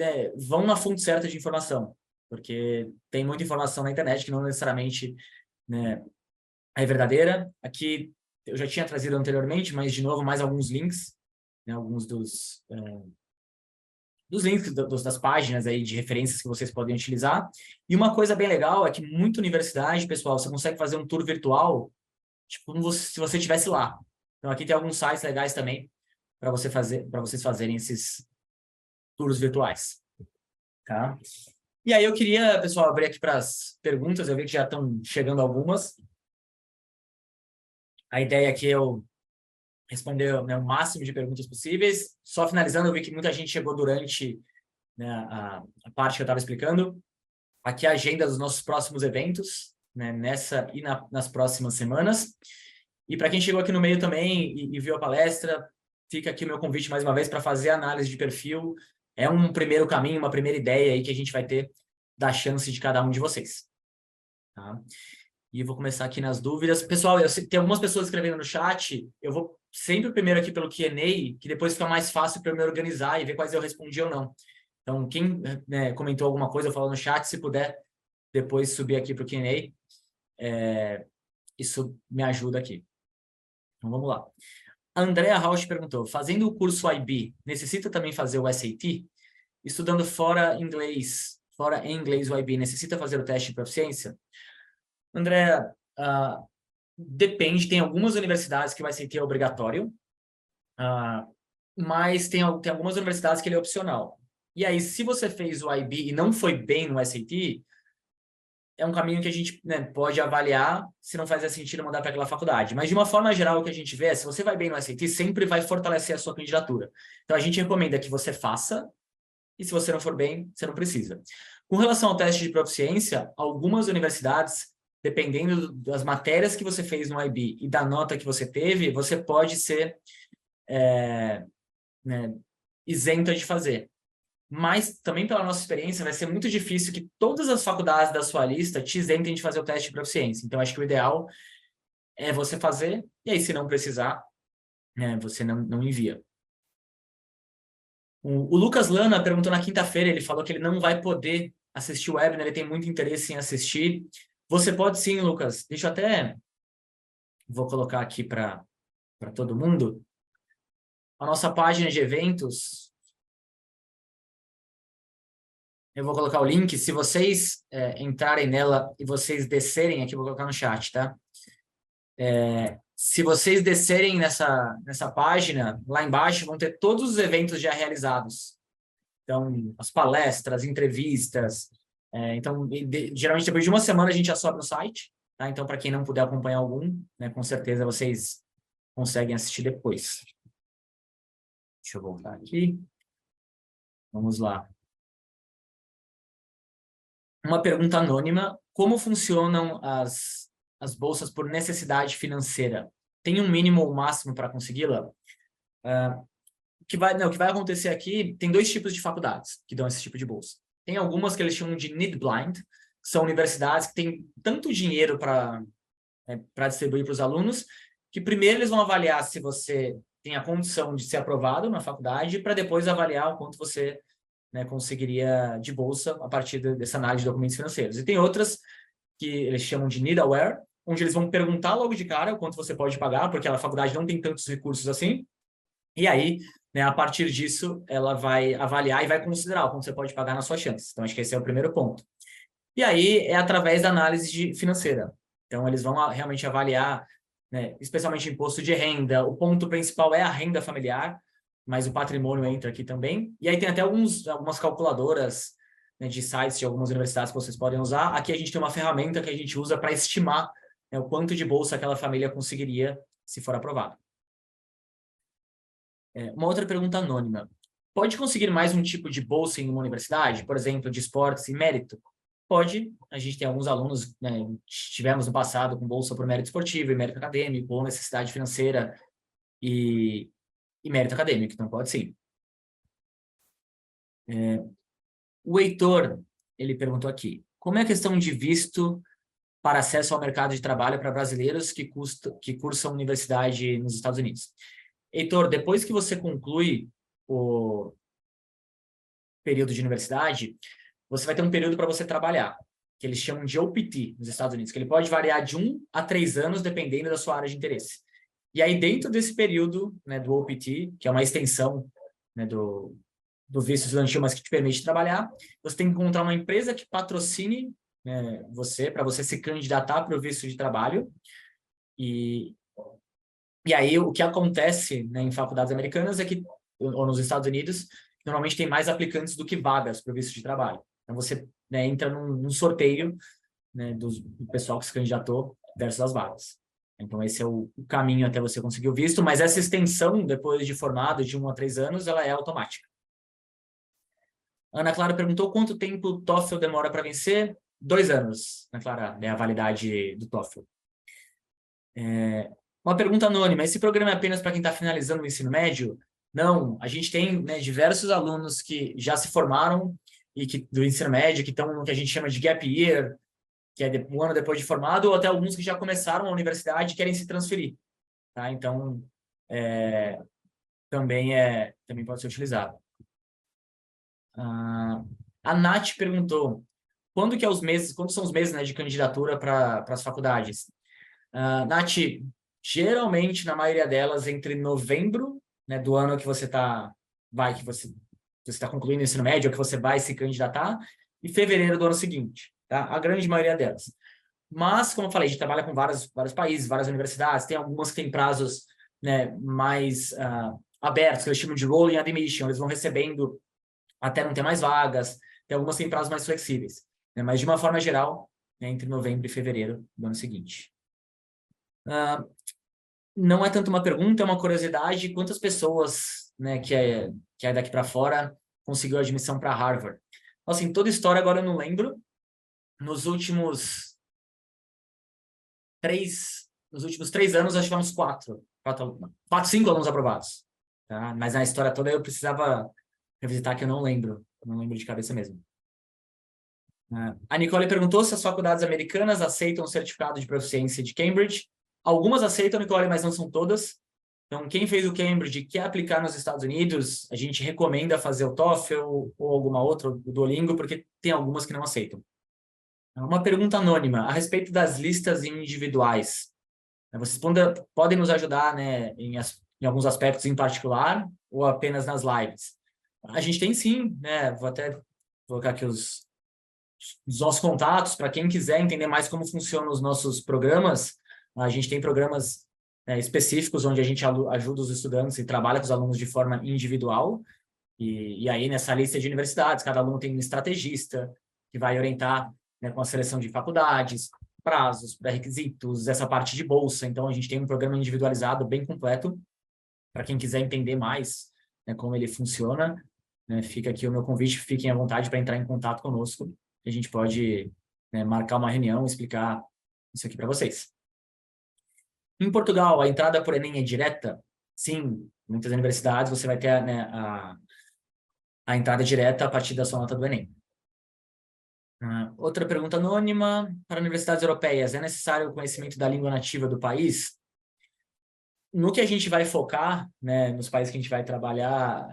vão na fonte certa de informação, porque tem muita informação na internet que não necessariamente, né, é verdadeira. Aqui eu já tinha trazido anteriormente, mas de novo mais alguns links, né, alguns dos links das páginas aí de referências que vocês podem utilizar. E uma coisa bem legal é que muita universidade, pessoal, você consegue fazer um tour virtual, tipo, como se você estivesse lá. Então aqui tem alguns sites legais também para vocês fazerem esses tours virtuais, tá? E aí eu queria, pessoal, abrir aqui para as perguntas. Eu vi que já estão chegando algumas. A ideia aqui é eu responder, né, o máximo de perguntas possíveis. Só finalizando, eu vi que muita gente chegou durante, né, a parte que eu estava explicando. Aqui a agenda dos nossos próximos eventos, né, nessa e nas próximas semanas. E para quem chegou aqui no meio também e viu a palestra, fica aqui o meu convite mais uma vez para fazer a análise de perfil. É um primeiro caminho, uma primeira ideia aí que a gente vai ter da chance de cada um de vocês. Tá? E eu vou começar aqui nas dúvidas. Pessoal, tem algumas pessoas escrevendo no chat. Eu vou sempre primeiro aqui pelo Q&A, que depois fica mais fácil para eu me organizar e ver quais eu respondi ou não. Então, quem, né, comentou alguma coisa, falou no chat, se puder depois subir aqui para o Q&A, isso me ajuda aqui. Então, vamos lá. A Andrea Rausch perguntou, fazendo o curso IB, necessita também fazer o SAT? Estudando fora em inglês o IB, necessita fazer o teste de proficiência? André, depende, tem algumas universidades que o SAT é obrigatório, mas tem algumas universidades que ele é opcional. E aí, se você fez o IB e não foi bem no SAT, é um caminho que a gente, né, pode avaliar se não faz sentido mandar para aquela faculdade. Mas, de uma forma geral, o que a gente vê é, se você vai bem no SAT, sempre vai fortalecer a sua candidatura. Então, a gente recomenda que você faça, e se você não for bem, você não precisa. Com relação ao teste de proficiência, algumas universidades, dependendo das matérias que você fez no IB e da nota que você teve, você pode ser né, isenta de fazer. Mas, também pela nossa experiência, vai ser muito difícil que todas as faculdades da sua lista te isentem de fazer o teste de proficiência. Então, acho que o ideal é você fazer, e aí, se não precisar, né, você não envia. O Lucas Lana perguntou na quinta-feira, ele falou que ele não vai poder assistir o webinar, ele tem muito interesse em assistir. Você pode sim, Lucas. Deixa eu até... Vou colocar aqui para todo mundo. A nossa página de eventos... Eu vou colocar o link. Se vocês entrarem nela e vocês descerem aqui, vou colocar no chat, tá? Se vocês descerem nessa página, lá embaixo vão ter todos os eventos já realizados. Então, as palestras, entrevistas. Então, geralmente, depois de uma semana, a gente já sobe no site. Tá? Então, para quem não puder acompanhar algum, né, com certeza vocês conseguem assistir depois. Deixa eu voltar aqui. Vamos lá. Uma pergunta anônima. Como funcionam as bolsas por necessidade financeira? Tem um mínimo ou máximo para consegui-la? O que vai acontecer aqui, tem dois tipos de faculdades que dão esse tipo de bolsa. Tem algumas que eles chamam de need blind, que são universidades que têm tanto dinheiro para para distribuir para os alunos, que primeiro eles vão avaliar se você tem a condição de ser aprovado na faculdade, para depois avaliar o quanto você, né, conseguiria de bolsa a partir dessa análise de documentos financeiros. E tem outras que eles chamam de need aware, onde eles vão perguntar logo de cara o quanto você pode pagar, porque a faculdade não tem tantos recursos assim, e aí, né, a partir disso, ela vai avaliar e vai considerar o quanto você pode pagar nas suas chances. Então, acho que esse é o primeiro ponto. E aí, é através da análise financeira. Então, eles vão realmente avaliar, né, especialmente imposto de renda. O ponto principal é a renda familiar, mas o patrimônio entra aqui também. E aí tem até algumas calculadoras, né, de sites de algumas universidades que vocês podem usar. Aqui a gente tem uma ferramenta que a gente usa para estimar, né, o quanto de bolsa aquela família conseguiria se for aprovado. Uma outra pergunta anônima. Pode conseguir mais um tipo de bolsa em uma universidade? Por exemplo, de esportes e mérito? Pode. A gente tem alguns alunos, né, tivemos no passado com bolsa por mérito esportivo e mérito acadêmico, ou necessidade financeira e mérito acadêmico, então pode sim. O Heitor, ele perguntou aqui, como é a questão de visto para acesso ao mercado de trabalho para brasileiros que cursam universidade nos Estados Unidos? Heitor, depois que você conclui o período de universidade, você vai ter um período para você trabalhar, que eles chamam de OPT nos Estados Unidos, que ele pode variar de 1 a 3 anos, dependendo da sua área de interesse. E aí, dentro desse período, né, do OPT, que é uma extensão, né, do visto estudantil, mas que te permite trabalhar, você tem que encontrar uma empresa que patrocine, né, você, para você se candidatar para o visto de trabalho. E aí, o que acontece, né, em faculdades americanas é que, ou nos Estados Unidos, normalmente tem mais aplicantes do que vagas para o visto de trabalho. Então, você, né, entra num sorteio, né, do pessoal que se candidatou versus as vagas. Então, esse é o caminho até você conseguir o visto, mas essa extensão, depois de formado, de 1 a 3 anos, ela é automática. Ana Clara perguntou quanto tempo o TOEFL demora para vencer? 2 anos, Ana Clara, é a validade do TOEFL. Uma pergunta anônima, esse programa é apenas para quem está finalizando o ensino médio? Não, a gente tem, né, diversos alunos que já se formaram e que, do ensino médio, que estão no que a gente chama de gap year, que é um ano depois de formado, ou até alguns que já começaram a universidade e querem se transferir. Tá? Então, também pode ser utilizado. A Nath perguntou, quando são os meses, né, de candidatura para as faculdades? Nath, geralmente, na maioria delas, entre novembro, né, do ano que você está concluindo o ensino médio, ou que você vai se candidatar, e fevereiro do ano seguinte, tá? A grande maioria delas. Mas, como eu falei, a gente trabalha com vários países, várias universidades, tem algumas que têm prazos, né, mais abertos, que eles chamam de rolling admission, eles vão recebendo até não ter mais vagas, tem algumas que têm prazos mais flexíveis, né, mas de uma forma geral, né, entre novembro e fevereiro do ano seguinte. Não é tanto uma pergunta, é uma curiosidade, quantas pessoas, né, que é daqui para fora conseguiu admissão para Harvard? Assim, toda história agora eu não lembro, nos últimos 3 anos, nós tivemos 5 alunos aprovados. Tá? Mas na história toda eu precisava revisitar que eu não lembro de cabeça mesmo. A Nicole perguntou se as faculdades americanas aceitam o certificado de proficiência de Cambridge. Algumas aceitam, Nicole, mas não são todas. Então, quem fez o Cambridge e quer aplicar nos Estados Unidos, a gente recomenda fazer o TOEFL ou alguma outra, o Duolingo, porque tem algumas que não aceitam. Uma pergunta anônima a respeito das listas individuais. Vocês podem nos ajudar, né, em alguns aspectos em particular ou apenas nas lives? A gente tem sim, né? Vou até colocar aqui os nossos contatos para quem quiser entender mais como funcionam os nossos programas. A gente tem programas específicos onde a gente ajuda os estudantes e trabalha com os alunos de forma individual. E aí, nessa lista de universidades, cada aluno tem um estrategista que vai orientar, né, com a seleção de faculdades, prazos, pré-requisitos, essa parte de bolsa. Então, a gente tem um programa individualizado bem completo para quem quiser entender mais, né, como ele funciona. Né, fica aqui o meu convite, fiquem à vontade para entrar em contato conosco. A gente pode, né, marcar uma reunião e explicar isso aqui para vocês. Em Portugal, a entrada por Enem é direta? Sim, muitas universidades você vai ter, né, a entrada direta a partir da sua nota do Enem. Outra pergunta anônima. Para universidades europeias, é necessário o conhecimento da língua nativa do país? No que a gente vai focar, né, nos países que a gente vai trabalhar,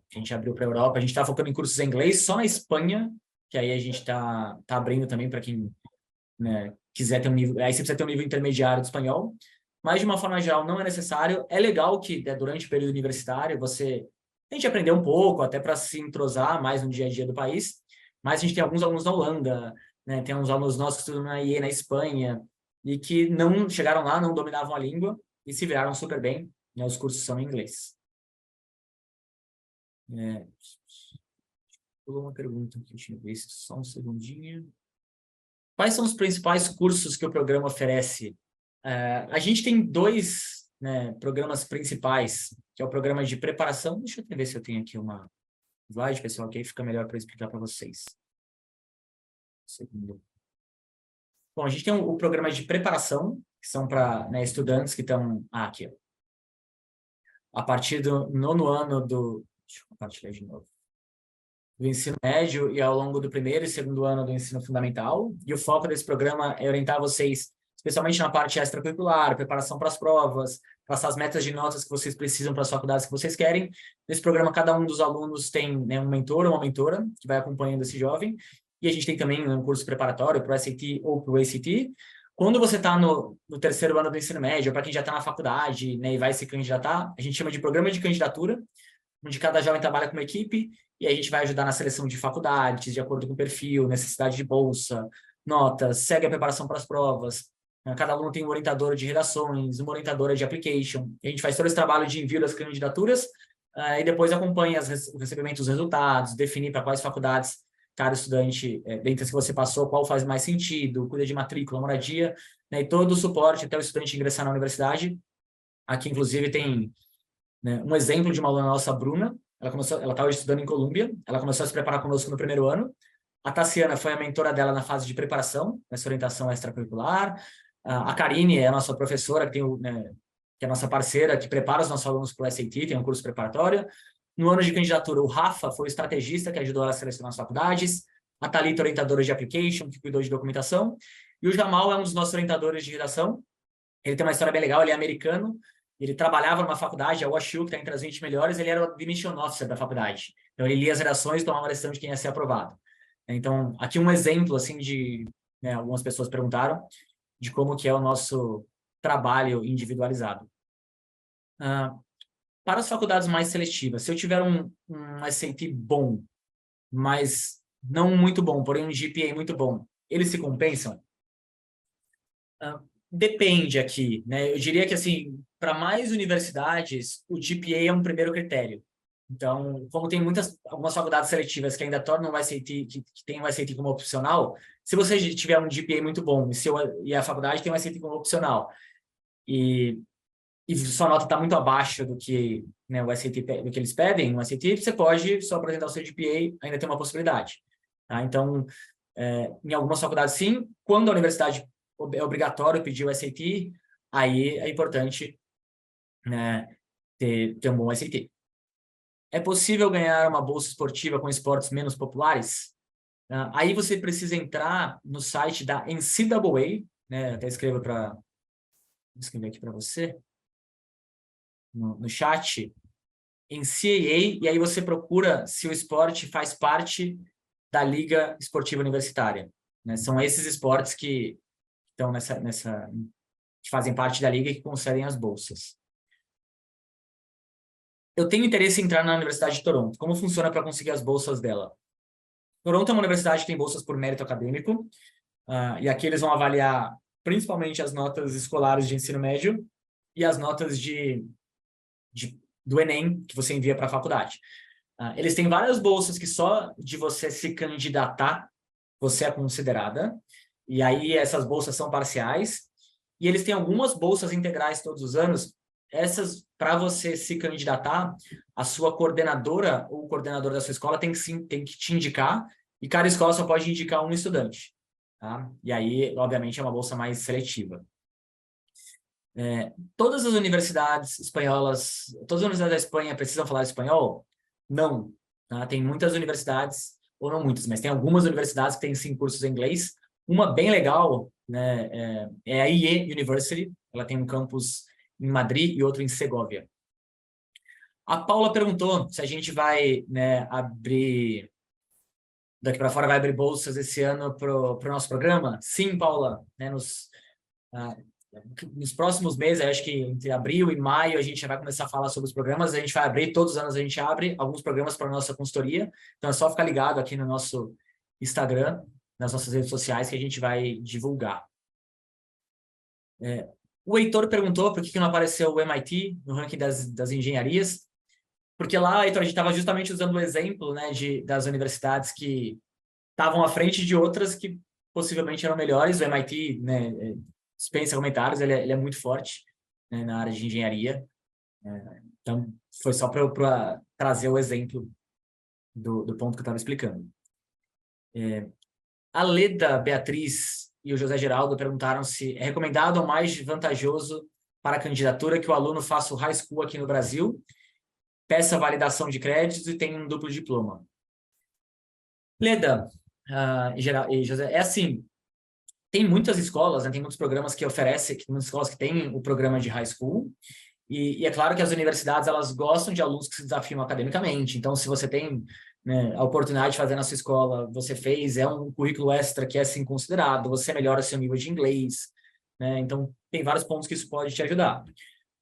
que a gente abriu para a Europa, a gente está focando em cursos em inglês só na Espanha, que aí a gente está abrindo também para quem, né, quiser ter um nível, aí você precisa ter um nível intermediário de espanhol, mas de uma forma geral não é necessário. É legal que, né, durante o período universitário você tente aprender um pouco, até para se entrosar mais no dia a dia do país, mas a gente tem alguns alunos na Holanda, né, tem uns alunos nossos que estudam na IE, na Espanha, e que não chegaram lá, não dominavam a língua, e se viraram super bem, né, os cursos são em inglês. Pulou uma pergunta que eu tinha visto, só um segundinho. Quais são os principais cursos que o programa oferece? A gente tem dois, né, programas principais, que é o programa de preparação. Deixa eu ver se eu tenho aqui uma slide, pessoal, que aí fica melhor para explicar para vocês. Segundo. Bom, a gente tem o programa de preparação, que são para, né, estudantes que estão... aqui, ó. A partir do 9º ano do... Deixa eu compartilhar de novo. Do ensino médio e ao longo do 1º e 2º ano do ensino fundamental. E o foco desse programa é orientar vocês, especialmente na parte extracurricular, preparação para as provas, passar as metas de notas que vocês precisam para as faculdades que vocês querem. Nesse programa, cada um dos alunos tem, né, um mentor ou uma mentora que vai acompanhando esse jovem. E a gente tem também um curso preparatório para o SAT ou para o ACT. Quando você está no 3º ano do ensino médio, para quem já está na faculdade, né, e vai se candidatar, a gente chama de programa de candidatura, onde cada jovem trabalha com uma equipe e a gente vai ajudar na seleção de faculdades, de acordo com o perfil, necessidade de bolsa, notas, segue a preparação para as provas. Cada aluno tem um orientador de redações, uma orientadora de application. A gente faz todo esse trabalho de envio das candidaturas e depois acompanha o recebimento dos resultados, definir para quais faculdades cada estudante, dentre as que você passou, qual faz mais sentido, cuida de matrícula, moradia, né, e todo o suporte até o estudante ingressar na universidade. Aqui, inclusive, tem, né, um exemplo de uma aluna nossa, a Bruna. Ela está hoje estudando em Colômbia, ela começou a se preparar conosco no 1º ano. A Tassiana foi a mentora dela na fase de preparação, nessa orientação extracurricular. A Karine é a nossa professora, que tem né, que é a nossa parceira, que prepara os nossos alunos para o SAT, tem um curso preparatório. No ano de candidatura, o Rafa foi o estrategista que ajudou ela a selecionar as faculdades. A Thalita, orientadora de application, que cuidou de documentação. E o Jamal é um dos nossos orientadores de redação. Ele tem uma história bem legal, ele é americano, ele trabalhava numa faculdade, a WashU, que está entre as 20 melhores, ele era o admission officer da faculdade. Então, ele lia as redações e tomava a decisão de quem ia ser aprovado. Então, aqui um exemplo, assim, de... Né, algumas pessoas perguntaram de como que é o nosso trabalho individualizado. Para as faculdades mais seletivas, se eu tiver um SAT bom, mas não muito bom, porém um GPA muito bom, eles se compensam? Depende aqui, né? Eu diria que, assim, para mais universidades, o GPA é um primeiro critério. Então, como tem algumas faculdades seletivas que ainda tornam o SAT, que tem o SAT como opcional, se você tiver um GPA muito bom e a faculdade tem o SAT como opcional, e sua nota está muito abaixo do que, né, o SAT, do que eles pedem no SAT, você pode só apresentar o seu GPA, ainda tem uma possibilidade. Tá? Então, em algumas faculdades, sim. Quando a universidade é obrigatório pedir o SAT, aí é importante, né, ter um bom SAT. É possível ganhar uma bolsa esportiva com esportes menos populares? Aí você precisa entrar no site da NCAA, né, até escrevo vou escrever aqui para você, no chat, NCAA, e aí você procura se o esporte faz parte da Liga Esportiva Universitária. Né? São esses esportes que estão que fazem parte da liga e que concedem as bolsas. Eu tenho interesse em entrar na Universidade de Toronto. Como funciona para conseguir as bolsas dela? Toronto é uma universidade que tem bolsas por mérito acadêmico, e aqui eles vão avaliar principalmente as notas escolares de ensino médio e as notas do Enem que você envia para a faculdade. Eles têm várias bolsas que só de você se candidatar, você é considerada, e aí essas bolsas são parciais, e eles têm algumas bolsas integrais todos os anos. Essas, para você se candidatar, a sua coordenadora ou o coordenador da sua escola tem que te indicar, e cada escola só pode indicar um estudante. Tá? E aí, obviamente, é uma bolsa mais seletiva. Todas as universidades espanholas, todas as universidades da Espanha precisam falar espanhol? Não. Tá? Tem muitas universidades, ou não muitas, mas tem algumas universidades que têm, sim, cursos em inglês. Uma bem legal, né, é a IE University, ela tem um campus em Madrid e outro em Segóvia. A Paula perguntou se a gente vai, né, abrir, daqui para fora vai abrir bolsas esse ano para o nosso programa. Sim, Paula, né, nos próximos meses, acho que entre abril e maio, a gente já vai começar a falar sobre os programas. A gente vai abrir, todos os anos a gente abre alguns programas para a nossa consultoria. Então, é só ficar ligado aqui no nosso Instagram, nas nossas redes sociais, que a gente vai divulgar. O Heitor perguntou por que não apareceu o MIT no ranking das engenharias. Porque lá, Heitor, a gente estava justamente usando o exemplo, né, das universidades que estavam à frente de outras que possivelmente eram melhores. O MIT, né, dispensa comentários, ele é muito forte, né, na área de engenharia. Então, foi só para trazer o exemplo do ponto que eu estava explicando. A Leda Beatriz e o José Geraldo perguntaram se é recomendado ou mais vantajoso para a candidatura que o aluno faça o high school aqui no Brasil, peça validação de créditos e tenha um duplo diploma. Leda e José, é assim, tem muitas escolas, né, tem muitos programas que oferecem, muitas escolas que têm o programa de high school, e é claro que as universidades, elas gostam de alunos que se desafiam academicamente. Então, se você tem, né, a oportunidade de fazer na sua escola, você fez, é um currículo extra que é, assim, considerado, você melhora seu nível de inglês, né? Então, tem vários pontos que isso pode te ajudar.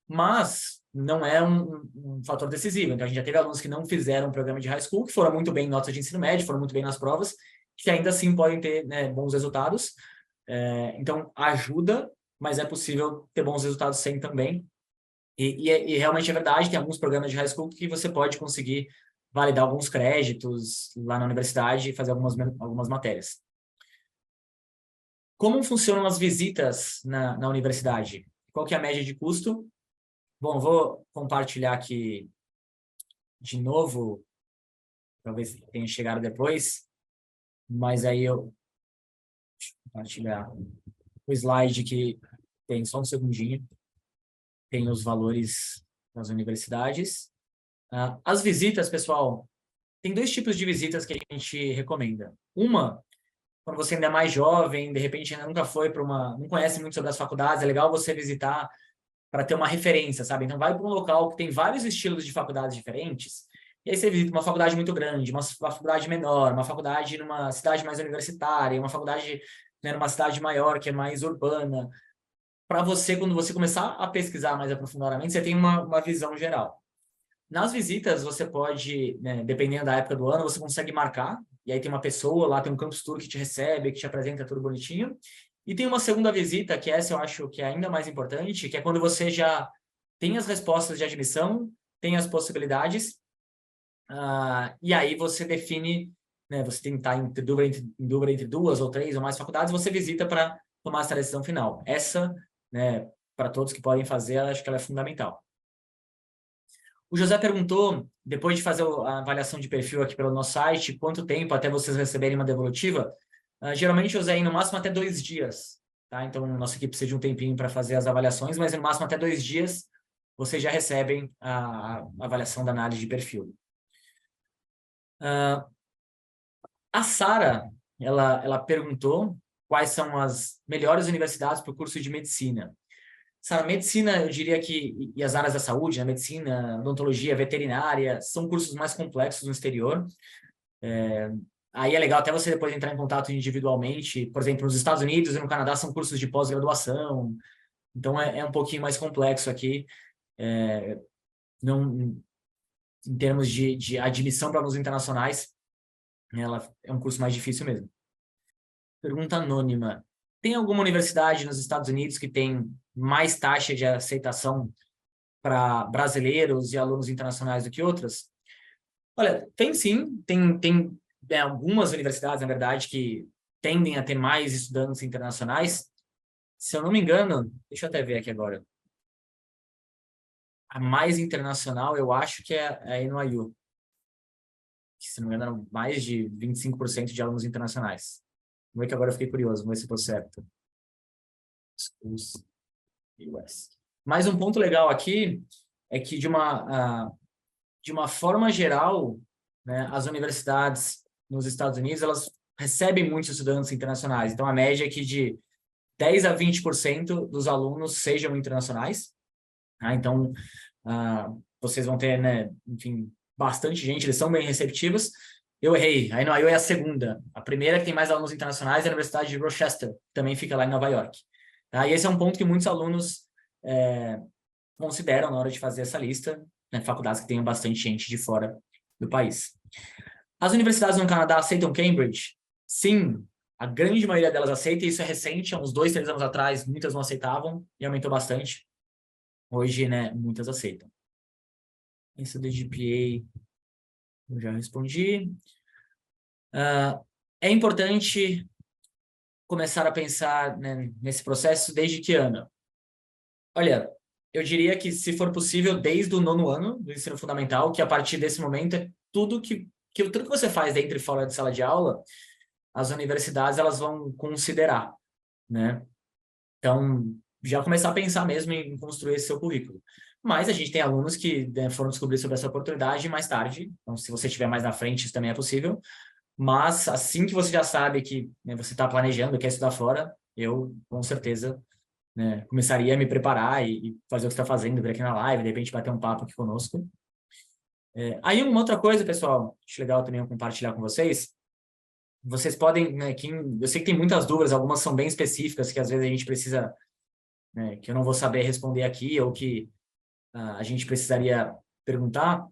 Mas não é um fator decisivo. Então, a gente já teve alunos que não fizeram um programa de high school, que foram muito bem em notas de ensino médio, foram muito bem nas provas, que ainda assim podem ter, né, bons resultados. Então, ajuda, mas é possível ter bons resultados sem também. E realmente é verdade, tem alguns programas de high school que você pode conseguir validar alguns créditos lá na universidade e fazer algumas matérias. Como funcionam as visitas na universidade? Qual que é a média de custo? Bom, vou compartilhar aqui de novo, talvez tenha chegado depois, mas aí eu deixa eu compartilhar o slide que tem só um segundinho, tem os valores das universidades. As visitas, pessoal, tem dois tipos de visitas que a gente recomenda. Uma, quando você ainda é mais jovem, de repente ainda nunca foi para não conhece muito sobre as faculdades, é legal você visitar para ter uma referência, sabe? Então, vai para um local que tem vários estilos de faculdades diferentes, e aí você visita uma faculdade muito grande, uma faculdade menor, uma faculdade numa cidade mais universitária, uma faculdade, né, numa cidade maior, que é mais urbana. Para você, quando você começar a pesquisar mais aprofundadamente, você tem uma visão geral. Nas visitas, você pode, né, dependendo da época do ano, você consegue marcar, e aí tem uma pessoa lá, tem um campus tour que te recebe, que te apresenta tudo bonitinho. E tem uma segunda visita, que essa eu acho que é ainda mais importante, que é quando você já tem as respostas de admissão, tem as possibilidades, e aí você define, né, você tem que estar em dúvida entre duas ou três ou mais faculdades, você visita para tomar essa decisão final. Essa, né, para todos que podem fazer, eu acho que ela é fundamental. O José perguntou, depois de fazer a avaliação de perfil aqui pelo nosso site, quanto tempo até vocês receberem uma devolutiva? Geralmente, José, no máximo até 2 dias. Tá? Então, nossa equipe precisa de um tempinho para fazer as avaliações, mas no máximo até 2 dias vocês já recebem a avaliação da análise de perfil. A Sara, ela perguntou quais são as melhores universidades para o curso de medicina. Sara, medicina, eu diria que, e as áreas da saúde, né, medicina, odontologia, veterinária, são cursos mais complexos no exterior. Aí é legal até você depois entrar em contato individualmente. Por exemplo, nos Estados Unidos e no Canadá são cursos de pós-graduação. Então, é um pouquinho mais complexo aqui. Não, em termos de admissão para alunos internacionais, ela é um curso mais difícil mesmo. Pergunta anônima. Tem alguma universidade nos Estados Unidos que tem mais taxa de aceitação para brasileiros e alunos internacionais do que outras? Olha, tem sim, tem algumas universidades, na verdade, que tendem a ter mais estudantes internacionais. Se eu não me engano, deixa eu até ver aqui agora. A mais internacional, eu acho que é a NYU. Que, se não me engano, eram mais de 25% de alunos internacionais. Vamos ver que agora eu fiquei curioso, vamos ver se estou certo. Schools US. Mais um ponto legal aqui é que, de uma forma geral, né, as universidades nos Estados Unidos, elas recebem muitos estudantes internacionais. Então, a média é que de 10 a 20% dos alunos sejam internacionais. Tá? Então, vocês vão ter, né, enfim, bastante gente, eles são bem receptivos. Eu errei, aí eu é a segunda. A primeira que tem mais alunos internacionais é a Universidade de Rochester, que também fica lá em Nova York. Tá? E esse é um ponto que muitos alunos consideram na hora de fazer essa lista, né, faculdades que tenham bastante gente de fora do país. As universidades no Canadá aceitam Cambridge? Sim, a grande maioria delas aceita, e isso é recente, há uns 2, 3 anos atrás, muitas não aceitavam, e aumentou bastante. Hoje, né, muitas aceitam. Isso do GPA, eu já respondi. É importante começar a pensar, né, nesse processo desde que ano? Olha, eu diria que, se for possível, desde o 9º ano do ensino fundamental, que a partir desse momento é tudo que você faz dentro e fora de sala de aula, as universidades elas vão considerar, né? Então, já começar a pensar mesmo em construir esse seu currículo. Mas a gente tem alunos que, né, foram descobrir sobre essa oportunidade mais tarde. Então, se você estiver mais na frente, isso também é possível. Mas assim que você já sabe que, né, você está planejando, quer estudar fora, eu, com certeza, né, começaria a me preparar e fazer o que você está fazendo, vir aqui na live, de repente bater um papo aqui conosco. Aí uma outra coisa, pessoal, acho legal também eu compartilhar com vocês. Vocês podem, né, eu sei que tem muitas dúvidas, algumas são bem específicas, que às vezes a gente precisa, né, que eu não vou saber responder aqui, ou que a gente precisaria perguntar,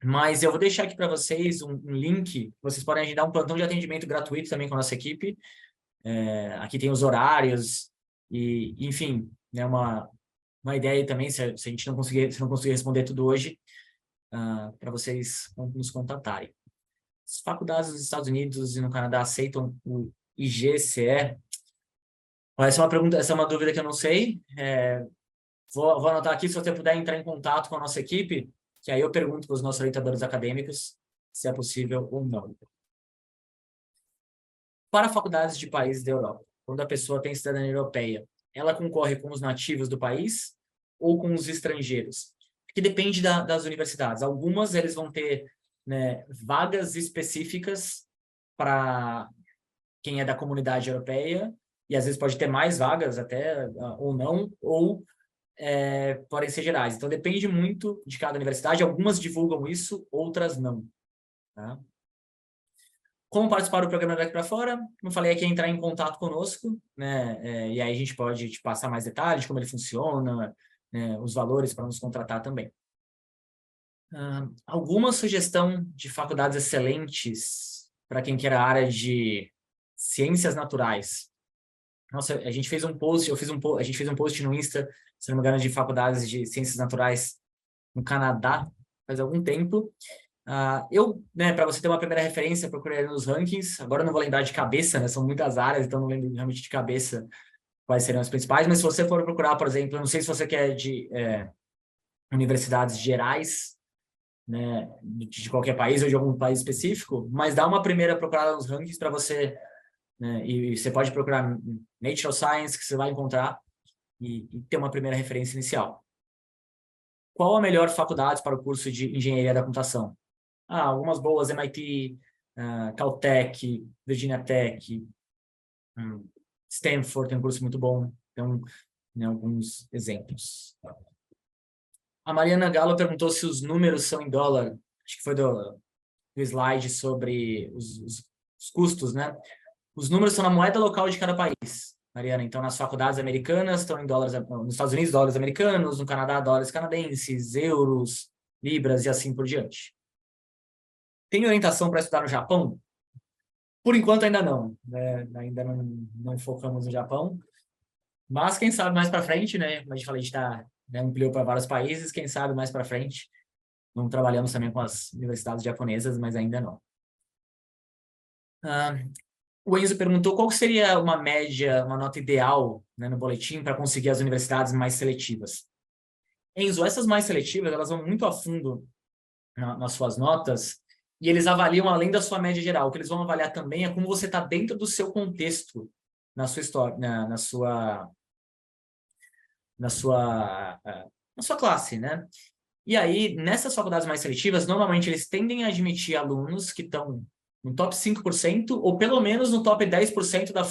mas eu vou deixar aqui para vocês um link, vocês podem agendar um plantão de atendimento gratuito também com a nossa equipe. Aqui tem os horários, e enfim, né, uma ideia aí também, se a gente não conseguir responder tudo hoje, para vocês nos contatarem. As faculdades dos Estados Unidos e no Canadá aceitam o IGCE? Essa é uma dúvida que eu não sei. Vou anotar aqui, se você puder entrar em contato com a nossa equipe, que aí eu pergunto para os nossos orientadores acadêmicos se é possível ou não. Para faculdades de países da Europa, quando a pessoa tem cidadania europeia, ela concorre com os nativos do país ou com os estrangeiros? Porque depende das universidades. Algumas eles vão ter, né, vagas específicas para quem é da comunidade europeia, e às vezes pode ter mais vagas até, ou não, ou podem ser gerais. Então, depende muito de cada universidade. Algumas divulgam isso, outras não. Tá? Como participar do programa Daqui para Fora? Como falei aqui, é entrar em contato conosco, né? E aí a gente pode te passar mais detalhes, como ele funciona, né, os valores para nos contratar também. Alguma sugestão de faculdades excelentes para quem quer a área de ciências naturais? Nossa, a gente fez um post, a gente fez um post no Insta, se não me engano, de faculdades de ciências naturais no Canadá, faz algum tempo. Né, para você ter uma primeira referência, procurei nos rankings. Agora eu não vou lembrar de cabeça, né? São muitas áreas, então não lembro realmente de cabeça quais seriam as principais. Mas se você for procurar, por exemplo, eu não sei se você quer de universidades gerais, né, de qualquer país ou de algum país específico, mas dá uma primeira procurada nos rankings para você, né, e você pode procurar Natural Science, que você vai encontrar, e ter uma primeira referência inicial. Qual a melhor faculdade para o curso de Engenharia da Computação? Algumas boas, MIT, Caltech, Virginia Tech, Stanford tem um curso muito bom. Então, né, alguns exemplos. A Mariana Galo perguntou se os números são em dólar. Acho que foi do slide sobre os custos, né? Os números são na moeda local de cada país, Mariana. Então, nas faculdades americanas estão em dólares, nos Estados Unidos, dólares americanos, no Canadá, dólares canadenses, euros, libras e assim por diante. Tem orientação para estudar no Japão? Por enquanto, ainda não. Né? Ainda não focamos no Japão. Mas, quem sabe, mais para frente, né? Como a gente falou, a gente ampliou para vários países. Quem sabe, mais para frente. Não trabalhamos também com as universidades japonesas, mas ainda não. O Enzo perguntou qual seria uma média, uma nota ideal, né, no boletim para conseguir as universidades mais seletivas. Enzo, essas mais seletivas, elas vão muito a fundo nas suas notas, e eles avaliam além da sua média geral. O que eles vão avaliar também é como você está dentro do seu contexto, na sua história, na sua classe, né? E aí, nessas faculdades mais seletivas, normalmente eles tendem a admitir alunos que estão no top 5%, ou pelo menos no top 10% da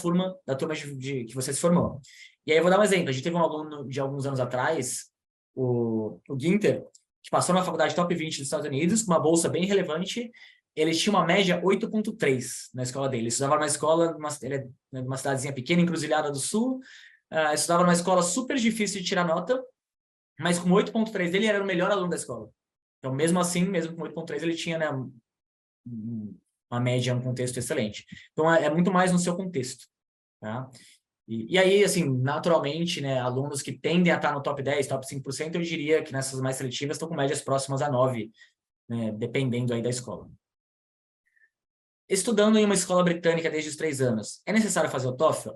turma que você se formou. E aí eu vou dar um exemplo. A gente teve um aluno de alguns anos atrás, o Ginter, que passou na faculdade top 20 dos Estados Unidos, com uma bolsa bem relevante. Ele tinha uma média 8,3 na escola dele. Ele estudava numa escola, ele é de uma cidadezinha pequena, Encruzilhada do Sul, estudava numa escola super difícil de tirar nota, mas com 8,3 dele, ele era o melhor aluno da escola. Então, mesmo assim, mesmo com 8,3, ele tinha, né, uma média, um contexto excelente. Então, é muito mais no seu contexto, tá? E aí, assim, naturalmente, né, alunos que tendem a estar no top 10, top 5%, eu diria que nessas mais seletivas estão com médias próximas a 9, né, dependendo aí da escola. Estudando em uma escola britânica desde os 3 anos, é necessário fazer o TOEFL?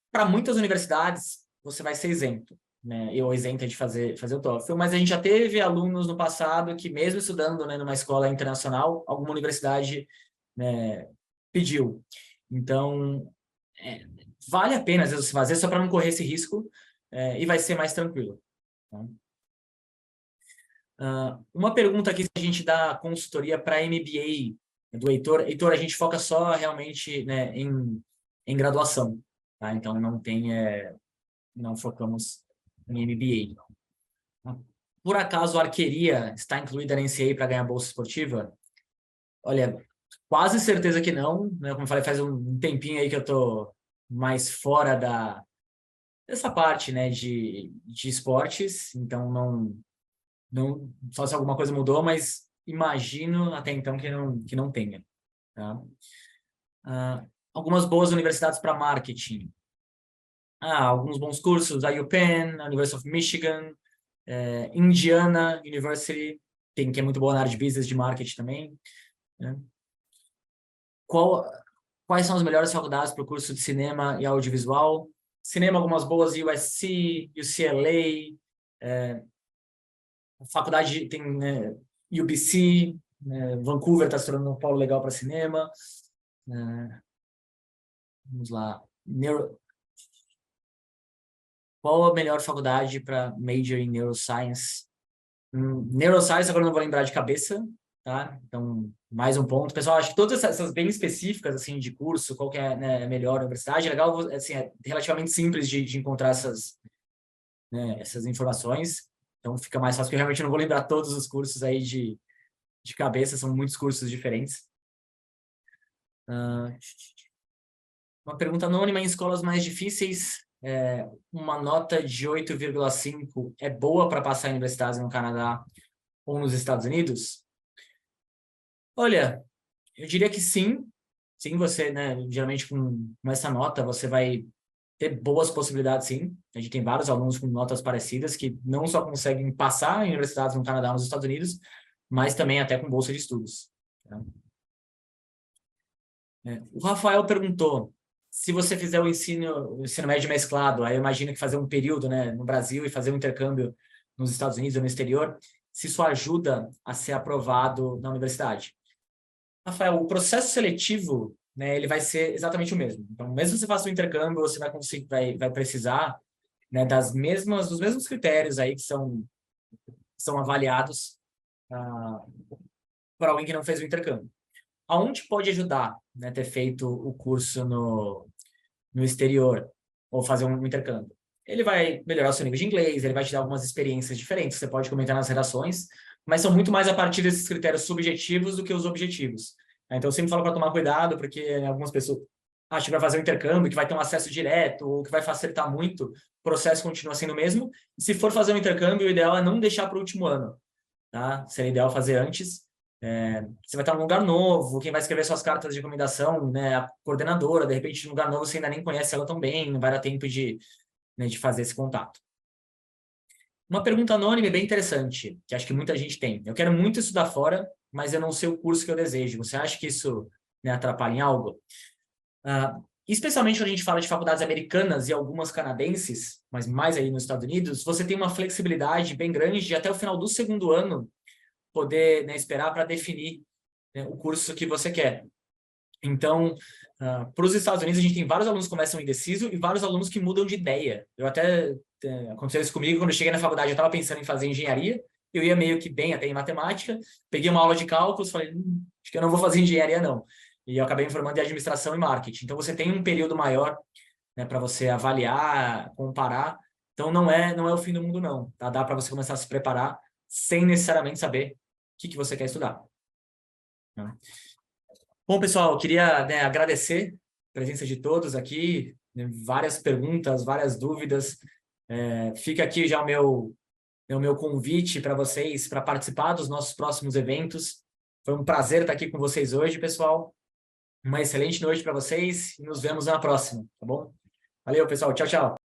Para muitas universidades, você vai ser isento, né? Eu isento de fazer o TOEFL, mas a gente já teve alunos no passado que, mesmo estudando, né, numa escola internacional, alguma universidade, né, pediu. Então, vale a pena, às vezes, você fazer só para não correr esse risco, e vai ser mais tranquilo. Tá? Uma pergunta aqui, se a gente dá consultoria para MBA do Heitor. Heitor, a gente foca só realmente, né, em graduação, tá? Então, não focamos em MBA. Por acaso, a arqueria está incluída na NCAA para ganhar bolsa esportiva? Olha, quase certeza que não, né? Como eu falei, faz um tempinho aí que eu estou mais fora dessa parte, né, de esportes, então não, só se alguma coisa mudou, mas imagino até então que não tenha. Tá? Algumas boas universidades para marketing. Alguns bons cursos, a UPenn, a University of Michigan, Indiana University, que é muito boa na área de business, de marketing também. Né? Quais são as melhores faculdades para o curso de cinema e audiovisual? Cinema, algumas boas, USC, UCLA, faculdade tem, né, UBC, né, Vancouver está se tornando um polo legal para cinema. Vamos lá. Qual a melhor faculdade para major em neuroscience? Neuroscience, agora eu não vou lembrar de cabeça, tá? Então, mais um ponto. Pessoal, acho que todas essas bem específicas, assim, de curso, qual que é, né, a melhor universidade, é legal, assim, é relativamente simples de encontrar né, essas informações. Então, fica mais fácil, porque eu realmente não vou lembrar todos os cursos aí de cabeça, são muitos cursos diferentes. Uma pergunta anônima: em escolas mais difíceis, uma nota de 8,5 é boa para passar em universidades no Canadá ou nos Estados Unidos? Olha, eu diria que sim. Sim, você, né, geralmente com essa nota, você vai ter boas possibilidades, sim. A gente tem vários alunos com notas parecidas que não só conseguem passar em universidades no Canadá ou nos Estados Unidos, mas também até com bolsa de estudos. Tá? O Rafael perguntou: se você fizer o ensino médio mesclado, aí eu imagino que fazer um período, né, no Brasil e fazer um intercâmbio nos Estados Unidos ou no exterior, se isso ajuda a ser aprovado na universidade. Rafael, o processo seletivo, né, ele vai ser exatamente o mesmo. Então, mesmo que você faça um intercâmbio, você vai conseguir, vai precisar, né, dos mesmos critérios aí que são avaliados para alguém que não fez o intercâmbio. Aonde pode ajudar, né, ter feito o curso no exterior ou fazer um intercâmbio? Ele vai melhorar o seu nível de inglês, ele vai te dar algumas experiências diferentes, você pode comentar nas redações, mas são muito mais a partir desses critérios subjetivos do que os objetivos. Então, eu sempre falo para tomar cuidado, porque algumas pessoas acham que vai fazer um intercâmbio, que vai ter um acesso direto, ou que vai facilitar muito, o processo continua sendo o mesmo. E se for fazer um intercâmbio, o ideal é não deixar para o último ano. Tá? Seria ideal fazer antes. Você vai estar num lugar novo, quem vai escrever suas cartas de recomendação, né, a coordenadora, de repente, num lugar novo você ainda nem conhece ela tão bem, não vai dar tempo né, de fazer esse contato. Uma pergunta anônima bem interessante, que acho que muita gente tem. Eu quero muito estudar fora, mas eu não sei o curso que eu desejo. Você acha que isso, né, atrapalha em algo? Especialmente quando a gente fala de faculdades americanas e algumas canadenses, mas mais aí nos Estados Unidos, você tem uma flexibilidade bem grande de até o final do segundo ano poder, né, esperar para definir, né, o curso que você quer. Então, para os Estados Unidos, a gente tem vários alunos que começam indeciso e vários alunos que mudam de ideia. Eu até, aconteceu isso comigo, quando eu cheguei na faculdade, eu estava pensando em fazer engenharia, eu ia meio que bem até em matemática, peguei uma aula de cálculos, falei, acho que eu não vou fazer engenharia, não. e eu acabei me formando em administração e marketing. Então, você tem um período maior, né, para você avaliar, comparar. Então, não é o fim do mundo, não. Tá? Dá para você começar a se preparar sem necessariamente saber o que você quer estudar. Né? Bom, pessoal, eu queria, né, agradecer a presença de todos aqui, né, várias perguntas, várias dúvidas. Fica aqui já o meu convite para vocês para participar dos nossos próximos eventos. Foi um prazer estar aqui com vocês hoje, pessoal. Uma excelente noite para vocês e nos vemos na próxima, tá bom? Valeu, pessoal. Tchau, tchau.